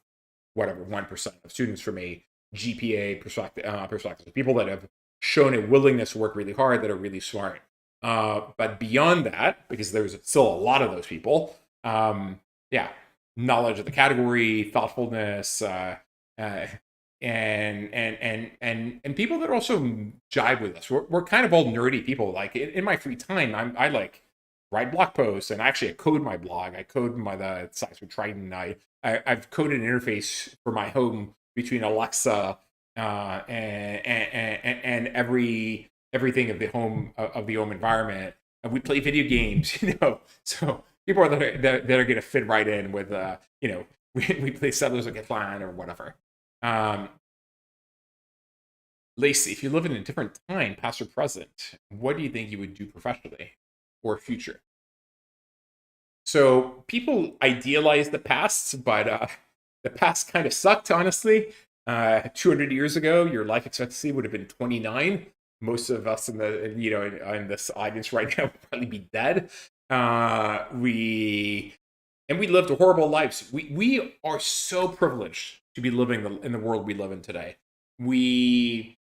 1% of students from a GPA perspective. People that have shown a willingness to work really hard, that are really smart. But beyond that, because there's still a lot of those people, knowledge of the category, thoughtfulness, and people that also jive with us. We're kind of all nerdy people. Like in my free time, I like write blog posts, and actually I code my blog. I code the sites with Triton. I've coded an interface for my home between Alexa and everything of the home environment. And we play video games, So people that are going to fit right in with, we play Settlers of Catan or whatever. Lacey, if you live in a different time, past or present, what do you think you would do professionally or future? So people idealize the past, but the past kind of sucked, honestly. 200 years ago, your life expectancy would have been 29. Most of us in this audience right now would probably be dead. We lived horrible lives. We are so privileged to be living in the world we live in today. We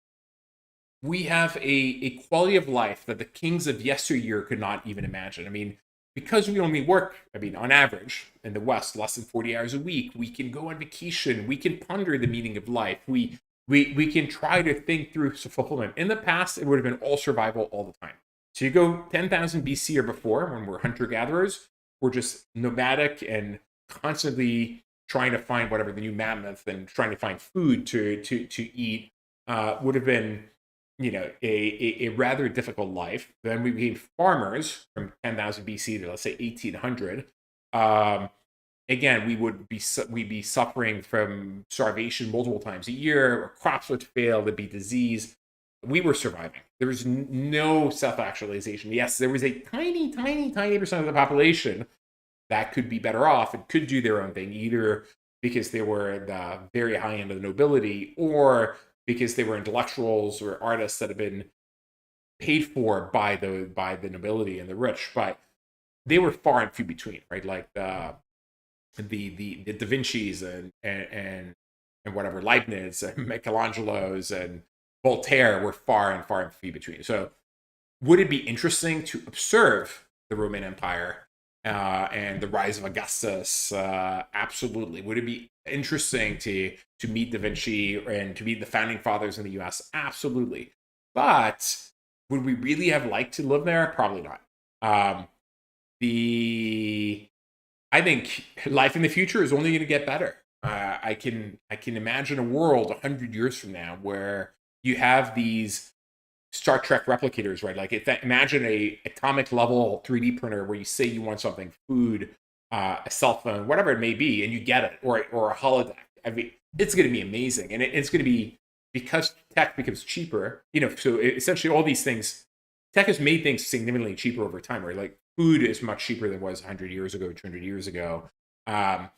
have a quality of life that the kings of yesteryear could not even imagine. I mean, because we only work, on average, in the West, less than 40 hours a week, we can go on vacation, we can ponder the meaning of life, we can try to think through fulfillment. In the past, it would have been all survival all the time. So you go 10,000 BC or before, when we're hunter-gatherers, we're just nomadic and constantly trying to find whatever the new mammoth and trying to find food to eat, would have been, a rather difficult life. Then we became farmers from 10,000 BC to, let's say, 1800. Again, we'd be suffering from starvation multiple times a year. Our crops would fail. There'd be disease. We were surviving. There was no self-actualization. Yes, there was a tiny, tiny, tiny percent of the population that could be better off and could do their own thing, either because they were at the very high end of the nobility, or because they were intellectuals or artists that have been paid for by the nobility and the rich. But they were far and few between, right? Like the Da Vinci's and whatever, Leibniz and Michelangelo's and Voltaire were far and few between. So would it be interesting to observe the Roman Empire and the rise of Augustus? Absolutely. Would it be interesting to meet Da Vinci and to meet the founding fathers in the U.S.? Absolutely. But would we really have liked to live there? Probably not. Um, the I think life in the future is only going to get better. I can imagine a world 100 years from now where you have these Star Trek replicators, right? Like, imagine a atomic level 3D printer where you say you want something, food, a cell phone, whatever it may be, and you get it, or a holodeck. I mean, it's going to be amazing, and it's going to be because tech becomes cheaper. So essentially, all these things, tech has made things significantly cheaper over time. Right, like food is much cheaper than it was 100 years ago, 200 years ago. Um,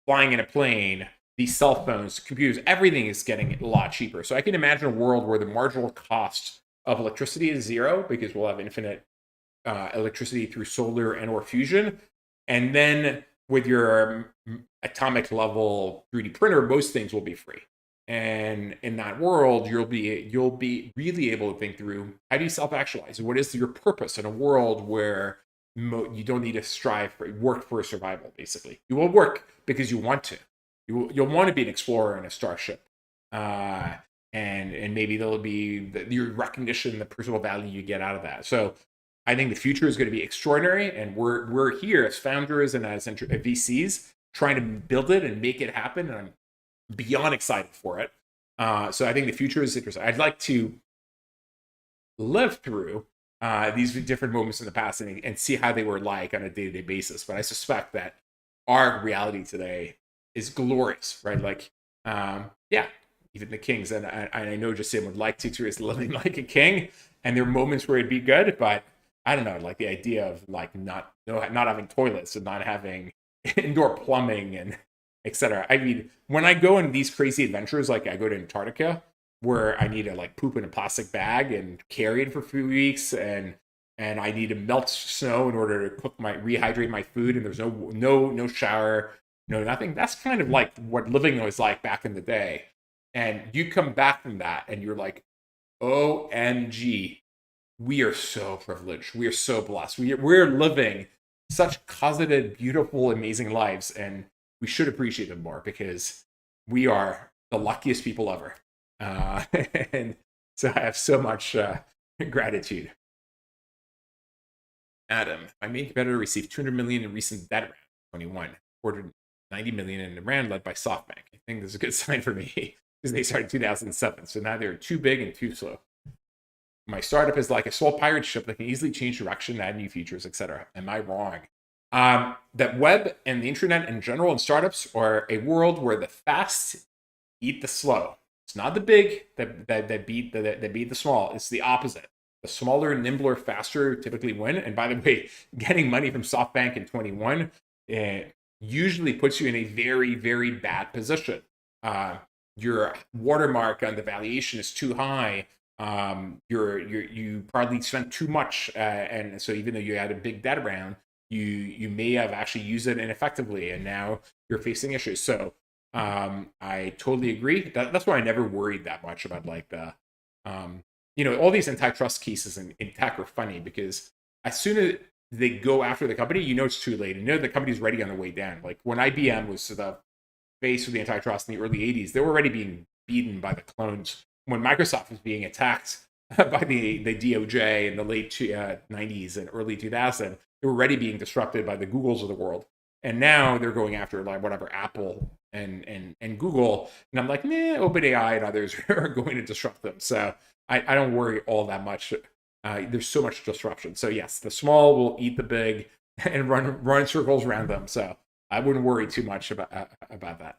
Flying in a plane, these cell phones, computers, everything is getting a lot cheaper. So I can imagine a world where the marginal cost of electricity is zero because we'll have infinite electricity through solar and or fusion. And then with your atomic level 3D printer, most things will be free. And in that world, you'll be really able to think through, how do you self-actualize? What is your purpose in a world where you don't need to work for survival? Basically, you will work because you want to. You'll want to be an explorer in a starship, uh, and maybe there'll be your recognition, the personal value you get out of that. So I think the future is going to be extraordinary, and we're here as founders and as VCs trying to build it and make it happen. And I'm beyond excited for it. So I think the future is interesting. I'd like to live through these different moments in the past and see how they were like on a day-to-day basis. But I suspect that our reality today is glorious, right? Like, yeah, even the kings, and I know Jasim would like to experience living like a king, and there are moments where it'd be good, but I don't know, like the idea of like not having toilets and not having indoor plumbing and etc. I mean, when I go on these crazy adventures, like I go to Antarctica, where I need to like poop in a plastic bag and carry it for a few weeks, and I need to melt snow in order to rehydrate my food, and there's no shower, no nothing. That's kind of like what living was like back in the day. And you come back from that and you're like, OMG, we are so privileged. We are so blessed. We're living such cosseted, beautiful, amazing lives, and we should appreciate them more because we are the luckiest people ever. Uh, and so I have so much gratitude. Adam, my main competitor received 200 million in recent debt round 21, ordered 90 million in the round led by SoftBank. I think this is a good sign for me because they started 2007. So now they're too big and too slow. My startup is like a small pirate ship that can easily change direction, add new features, etc. Am I wrong? That web and the internet in general and startups are a world where the fast eat the slow. It's not the big that beat the small. It's the opposite. The smaller, nimbler, faster typically win. And by the way, getting money from SoftBank in 21 usually puts you in a very, very bad position. Uh, your watermark on the valuation is too high. You probably spent too much, and so even though you had a big debt round, you may have actually used it ineffectively, and now you're facing issues. So I totally agree. That's why I never worried that much about like all these antitrust cases in tech are funny because as soon as they go after the company, it's too late, and the company's already on the way down. Like when IBM was the face of the antitrust in the early 80s, they were already being beaten by the clones. When Microsoft was being attacked by the DOJ in the late 90s and early 2000, they were already being disrupted by the Googles of the world. And now they're going after like whatever Apple and Google. And I'm like, nah, OpenAI and others are going to disrupt them. So I don't worry all that much. There's so much disruption. So yes, the small will eat the big and run circles around them. So I wouldn't worry too much about that.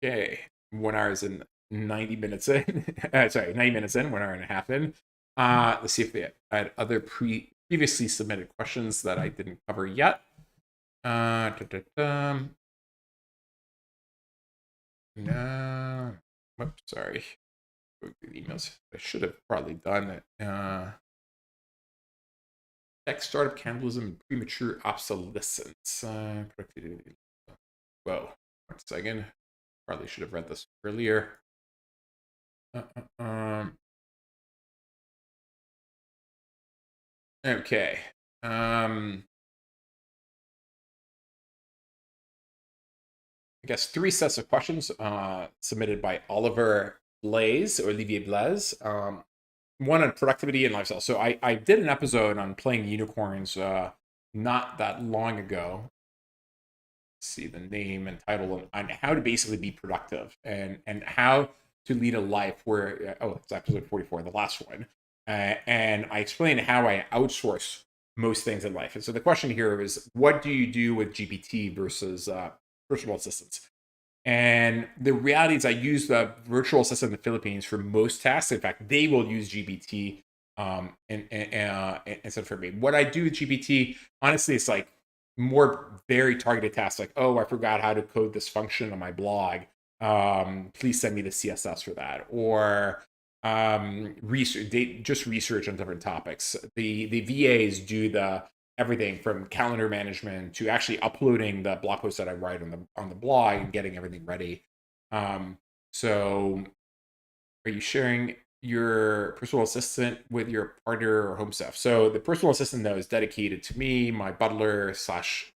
Okay, 1 hour is in 90 minutes in. Sorry, 90 minutes in, 1 hour and a half in. Let's see if they had other previously submitted questions that I didn't cover yet. No. Oops, sorry. Go through the emails. I should have probably done it. Tech startup cannibalism and premature obsolescence. Productivity. Whoa. 1 second. Probably should have read this earlier. Okay. I guess three sets of questions submitted by Olivier Blaise. One on productivity and lifestyle. So I did an episode on playing unicorns not that long ago. Let's see the name and title on how to basically be productive and how to lead a life where it's episode 44, the last one. And I explained how I outsource most things in life. And so the question here is, what do you do with GPT versus virtual assistants? And the reality is, I use the virtual assistant in the Philippines for most tasks. In fact, they will use GPT instead for me. What I do with GPT, honestly, it's like more very targeted tasks, like, oh, I forgot how to code this function on my blog. Please send me the CSS for that, or just research on different topics. The VAs do the everything from calendar management to actually uploading the blog posts that I write on the blog and getting everything ready. So are you sharing your personal assistant with your partner or home staff? So the personal assistant, though, is dedicated to me. My butler slash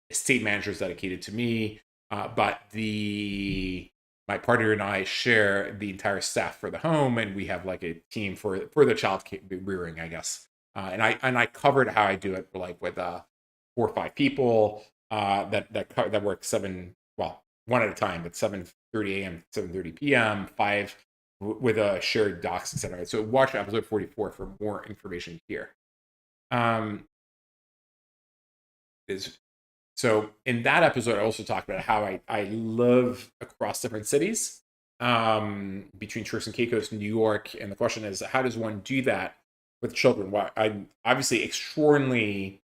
estate manager is dedicated to me. But the my partner and I share the entire staff for the home, and we have like a team for the child rearing, I guess. And I covered how I do it, like with 4 or 5 people that work one at a time, but 7:30 a.m. 7:30 p.m. 5 with a shared docs, etc. So watch episode 44 for more information here. Um, is So in that episode, I also talked about how I live across different cities, between Turks and Caicos, New York, and the question is, how does one do that with children? Well, I'm obviously extraordinarily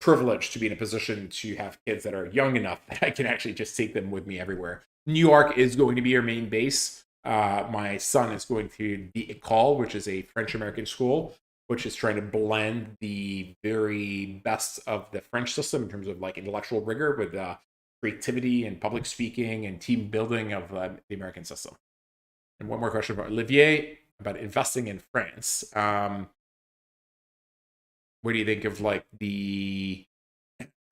privileged to be in a position to have kids that are young enough that I can actually just take them with me everywhere. New York is going to be our main base. My son is going to the École, which is a French American school, which is trying to blend the very best of the French system in terms of like intellectual rigor with creativity and public speaking and team building of the American system. And one more question about Olivier about investing in France. What do you think of like the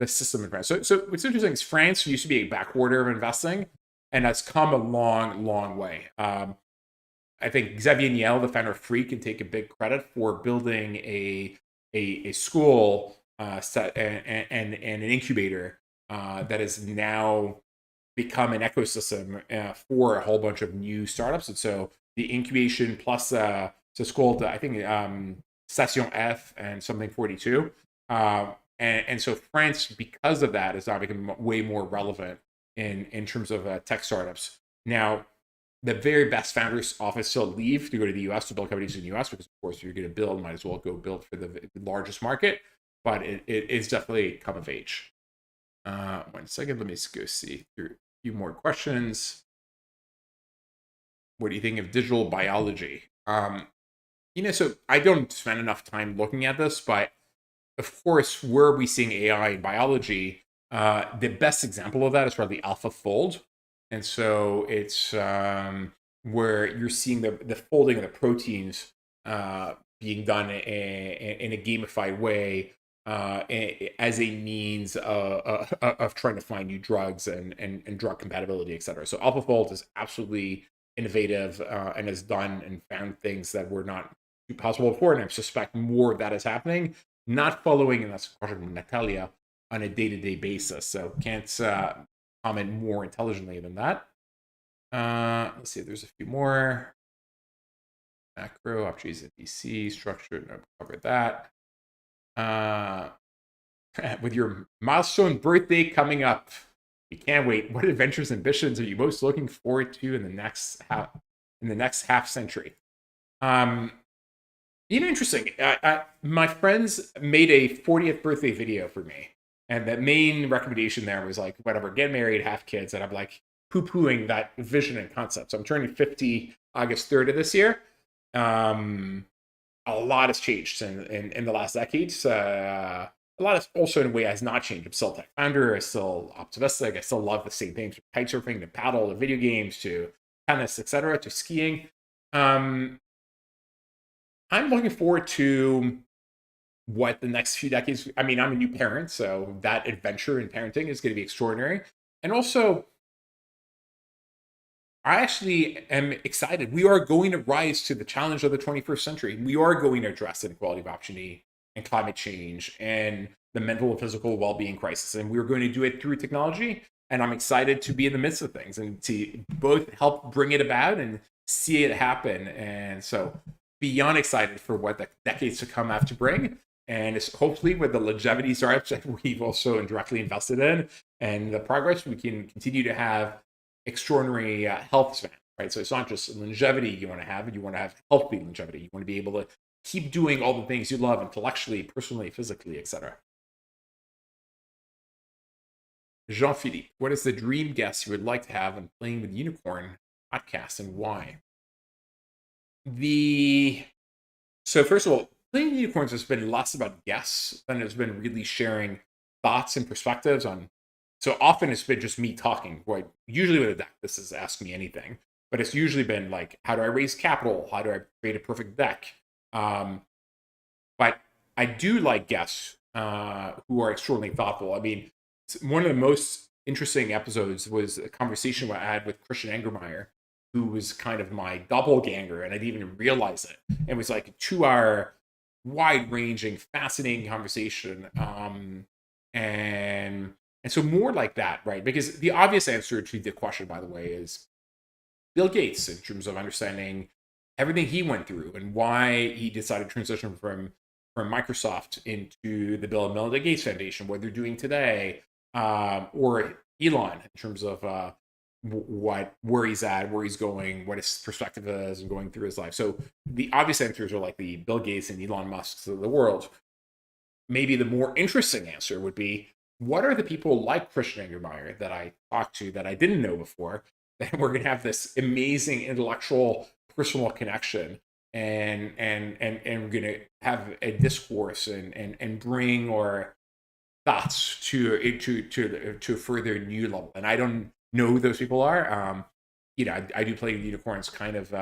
system in France? So what's interesting is France used to be a backwater of investing, and has come a long, long way. I think Xavier Niel, the founder of Free, can take a big credit for building a school set and an incubator that has now become an ecosystem for a whole bunch of new startups. And so the incubation plus so it's called I think Station F and something 42. And so France, because of that, is now becoming way more relevant in terms of tech startups. Now, the very best founders often still leave to go to the US to build companies in the US because, of course, if you're going to build, might as well go build for the largest market. But it is definitely come of age. 1 second, let me go see through a few more questions. What do you think of digital biology? So I don't spend enough time looking at this, but of course, where are we seeing AI in biology? The best example of that is probably AlphaFold. And so it's where you're seeing the folding of the proteins being done in a gamified way as a means of trying to find new drugs and drug compatibility, et cetera. So AlphaFold is absolutely innovative and has done and found things that were not possible before. And I suspect more of that is happening, not following, and that's a question from Natalia, on a day-to-day basis. So can't comment more intelligently than that. Let's see, there's a few more. Macro, opportunities at DC, structure, no, covered that. With your milestone birthday coming up, you can't wait. What adventures and ambitions are you most looking forward to in the next half century? Interesting. My friends made a 40th birthday video for me, and the main recommendation there was like, whatever, get married, have kids, and I'm like poo-pooing that vision and concept. So I'm turning 50 August 3rd of this year. A lot has changed in the last decades. A lot has also in a way has not changed. I'm still a tech founder. I'm still optimistic. I still love the same things, from kite surfing to paddle to video games to tennis, etc., to skiing. I'm looking forward to what the next few decades. I mean, I'm a new parent, so that adventure in parenting is going to be extraordinary. And also, I actually am excited. We are going to rise to the challenge of the 21st century. We are going to address inequality of opportunity and climate change and the mental and physical well-being crisis. And we're going to do it through technology. And I'm excited to be in the midst of things and to both help bring it about and see it happen. And so beyond excited for what the decades to come have to bring. And it's hopefully with the longevity startups that we've also indirectly invested in and the progress, we can continue to have extraordinary health span, right? So it's not just longevity you want to have, you want to have healthy longevity. You want to be able to keep doing all the things you love intellectually, personally, physically, etc. Jean-Philippe, what is the dream guest you would like to have on Playing with Unicorn podcast and why? So first of all, Playing with Unicorns has been less about guests than it's been really sharing thoughts and perspectives on. So often it's been just me talking. Right? Usually with a deck, this is Ask Me Anything, but it's usually been like, how do I raise capital? How do I create a perfect deck? But I do like guests who are extraordinarily thoughtful. I mean, one of the most interesting episodes was a conversation I had with Christian Engermeyer, who was kind of my doppelganger, and I didn't even realize it. It was like a 2 hour, wide-ranging, fascinating conversation, and so more like that, right? Because the obvious answer to the question, by the way, is Bill Gates in terms of understanding everything he went through and why he decided to transition from Microsoft into the Bill and Melinda Gates Foundation, what they're doing today, or Elon in terms of where he's at, where he's going, what his perspective is, and going through his life. So the obvious answers are like the Bill Gates and Elon Musks of the world. Maybe the more interesting answer would be, what are the people like Christian Engermeyer that I talked to that I didn't know before, that we're going to have this amazing intellectual personal connection, and we're going to have a discourse and bring our thoughts to a further new level. And I don't know who those people are. I do play unicorns kind of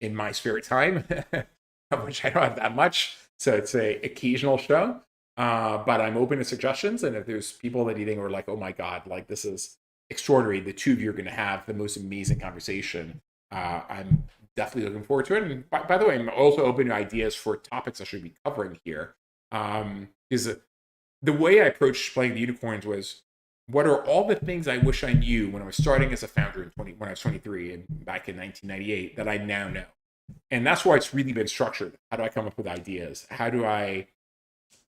in my spare time, which I don't have that much. So it's a occasional show. But I'm open to suggestions. And if there's people that you think are like, oh my God, like this is extraordinary, the two of you are going to have the most amazing conversation. I'm definitely looking forward to it. And by the way, I'm also open to ideas for topics I should be covering here. Because the way I approached Playing the Unicorns was, what are all the things I wish I knew when I was starting as a founder when I was 23 and back in 1998 that I now know? And that's why it's really been structured. How do I come up with ideas? How do I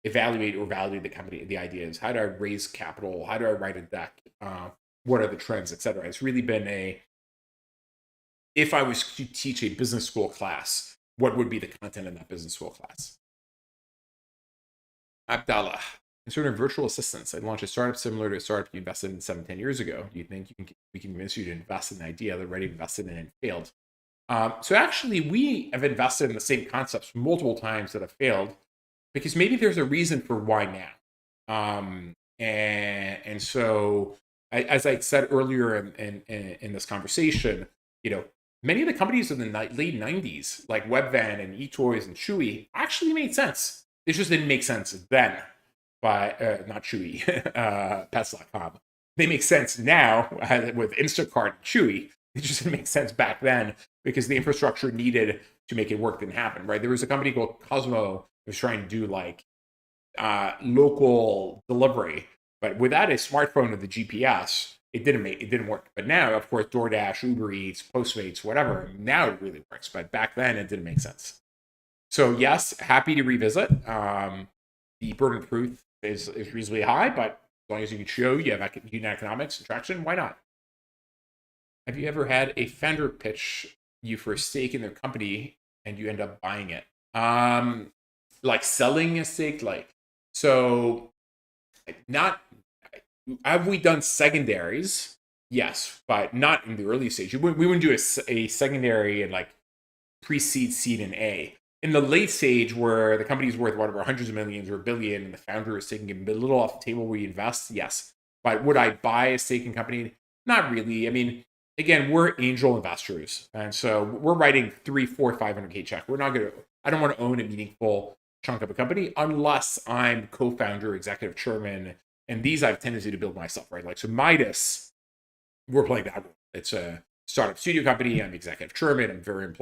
evaluate or validate the ideas? How do I raise capital? How do I write a deck? What are the trends, etc.? It's really been if I was to teach a business school class, what would be the content in that business school class? Abdallah, concerning virtual assistants, I launched a startup similar to a startup you invested in 7-10 years ago. Do you think we can convince you to invest in an idea that already invested in and failed? So actually, we have invested in the same concepts multiple times that have failed, because maybe there's a reason for why now. And so, as I said earlier in this conversation, many of the companies in the late 90s, like Webvan and eToys and Chewy, actually made sense. It just didn't make sense then. By not Chewy, Pets.com. They make sense now with Instacart and Chewy. It just didn't make sense back then because the infrastructure needed to make it work didn't happen, right? There was a company called Cosmo that was trying to do like local delivery, but without a smartphone or the GPS, it didn't work. But now, of course, DoorDash, Uber Eats, Postmates, whatever, now it really works. But back then, it didn't make sense. So yes, happy to revisit. The burden of proof is reasonably high, but as long as you can show you have unit economics and traction, why not? Have you ever had a founder pitch you for a stake in their company and you end up buying it? Like selling a stake, not. Have we done secondaries? Yes, but not in the early stage. We wouldn't do a secondary in like pre-seed, seed, and A. In the late stage, where the company's worth whatever hundreds of millions or a billion, and the founder is taking a little off the table where you invest, yes. But would I buy a stake in company? Not really. I mean, again, we're angel investors, and so we're writing 300, 400, 500K check. We're not gonna. I don't want to own a meaningful chunk of a company, unless I'm co-founder, executive chairman, and these I've tendency to build myself, right? Like, so Midas, we're playing that role. It's a startup studio company. I'm executive chairman. I'm very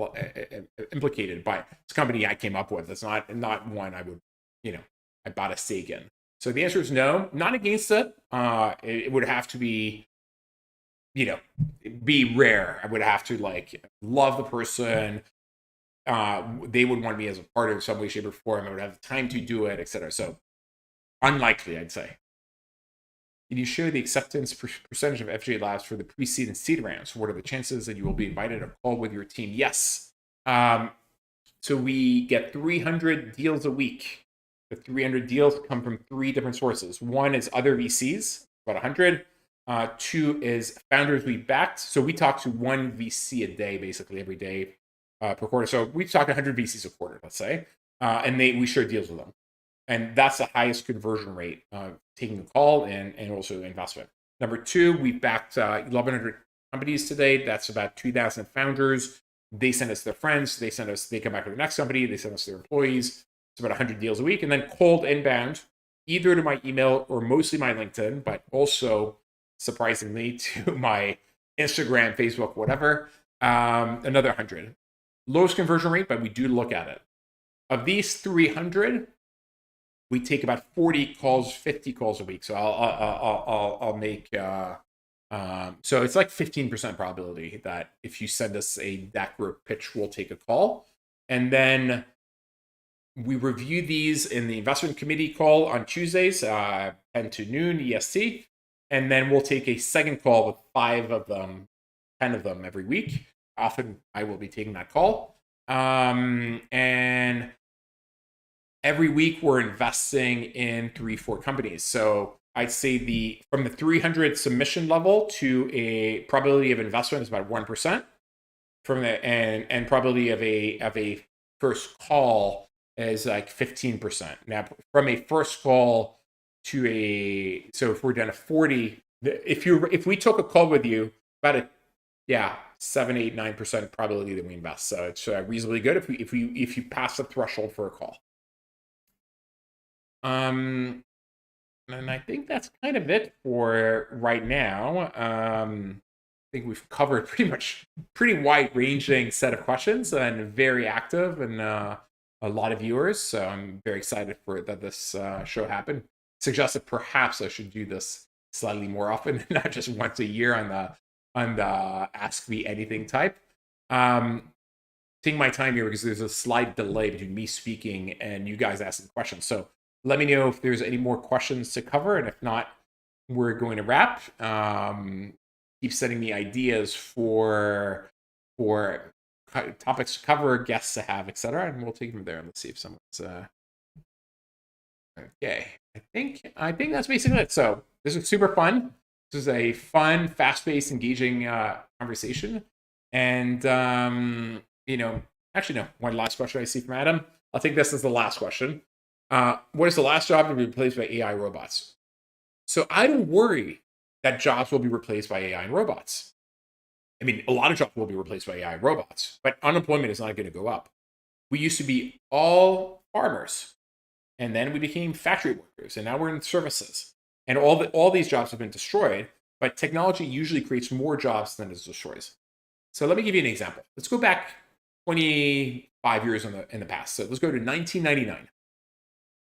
implicated, but it's a company I came up with. It's not one I would, I bought a stake in. So the answer is no, not against it. It would have to be, be rare. I would have to like love the person. They would want me as a part of some way, shape, or form. I would have time to do it, etc. So unlikely, I'd say. Can you show the acceptance percentage of FJ Labs for the pre-seed and seed rounds? What are the chances that you will be invited to a call with your team? Yes. So we get 300 deals a week. The 300 deals come from 3 different sources. One is other VCs, about 100. 2 is founders we backed. So we talk to 1 VC a day, basically every day per quarter. So we talk 100 VCs a quarter, let's say, and we share deals with them. And that's the highest conversion rate, taking a call and also investment. Number 2, we've backed 1,100 companies today. That's about 2,000 founders. They send us their friends. They come back to the next company. They send us their employees. It's about 100 deals a week. And then cold inbound, either to my email or mostly my LinkedIn, but also, surprisingly, to my Instagram, Facebook, whatever, another 100. Lowest conversion rate, but we do look at it. Of these 300, we take about 40 calls, 50 calls a week. So I'll make, so it's like 15% probability that if you send us that group pitch, we'll take a call. And then we review these in the investment committee call on Tuesdays, 10 to noon EST. And then we'll take a second call with 5 of them, 10 of them every week. Often I will be taking that call. And every week we're investing in 3-4 companies. So I'd say from the 300 submission level to a probability of investment is about 1%. And probability of a first call is like 15%. Now, from a first call to so if we're down to 40, if we took a call with you, about 7, 8, 9% probability that we invest. So it's reasonably good if you pass the threshold for a call. And I think that's kind of it for right now. I think we've covered pretty wide-ranging set of questions and very active and a lot of viewers. So I'm very excited that this show happened. Suggest that perhaps I should do this slightly more often, not just once a year on the Ask Me Anything type. Taking my time here because there's a slight delay between me speaking and you guys asking questions. So let me know if there's any more questions to cover, and if not, we're going to wrap. Keep sending me ideas for topics to cover, guests to have, etc., and we'll take them there. Let's see if someone's okay. I think that's basically it. So this was super fun. This is a fun, fast-paced, engaging conversation. And actually no. One last question I see from Adam. I'll take this as the last question. What is the last job to be replaced by AI robots? So I don't worry that jobs will be replaced by AI and robots. I mean, a lot of jobs will be replaced by AI and robots, but unemployment is not going to go up. We used to be all farmers, and then we became factory workers, and now we're in services. And all these jobs have been destroyed, but technology usually creates more jobs than it destroys. So let me give you an example. Let's go back 25 years in the past. So let's go to 1999.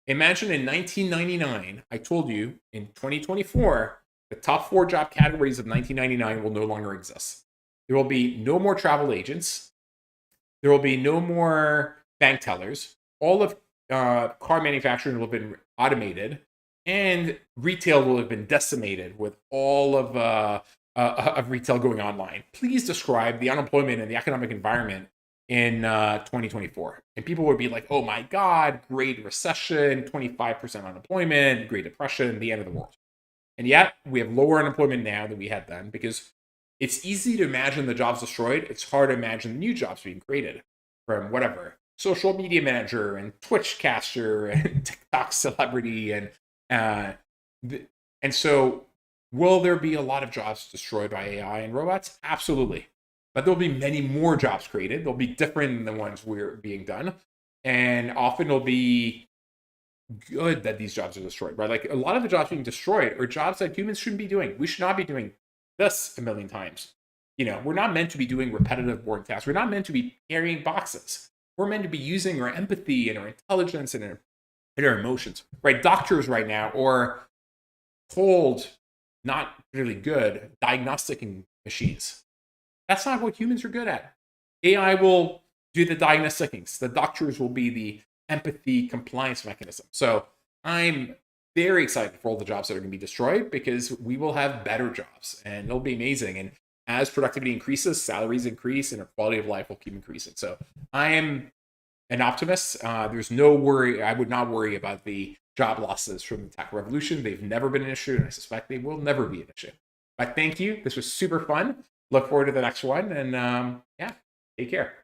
Imagine in 1999, I told you in 2024, the top 4 job categories of 1999 will no longer exist. There will be no more travel agents. There will be no more bank tellers. All of car manufacturing will have been automated, and retail will have been decimated with all of retail going online. Please describe the unemployment and the economic environment in 2024. And people would be like, oh my God, Great Recession, 25% unemployment, Great Depression, the end of the world. And yet we have lower unemployment now than we had then, because it's easy to imagine the jobs destroyed. It's hard to imagine the new jobs being created from whatever, social media manager and Twitch caster and TikTok celebrity. And so will there be a lot of jobs destroyed by AI and robots? Absolutely. But there'll be many more jobs created. They'll be different than the ones we're being done. And often it'll be good that these jobs are destroyed, right? Like a lot of the jobs being destroyed are jobs that humans shouldn't be doing. We should not be doing this a million times. We're not meant to be doing repetitive, boring tasks. We're not meant to be carrying boxes. We're meant to be using our empathy and our intelligence and our emotions, right? Doctors right now are told not really good diagnostic machines. That's not what humans are good at. AI will do the diagnostics. The doctors will be the empathy compliance mechanism. So I'm very excited for all the jobs that are going to be destroyed because we will have better jobs and it'll be amazing. And as productivity increases, salaries increase, and our quality of life will keep increasing. So I am an optimist. There's no worry. I would not worry about the job losses from the tech revolution. They've never been an issue, and I suspect they will never be an issue. But thank you. This was super fun. Look forward to the next one. And yeah, take care.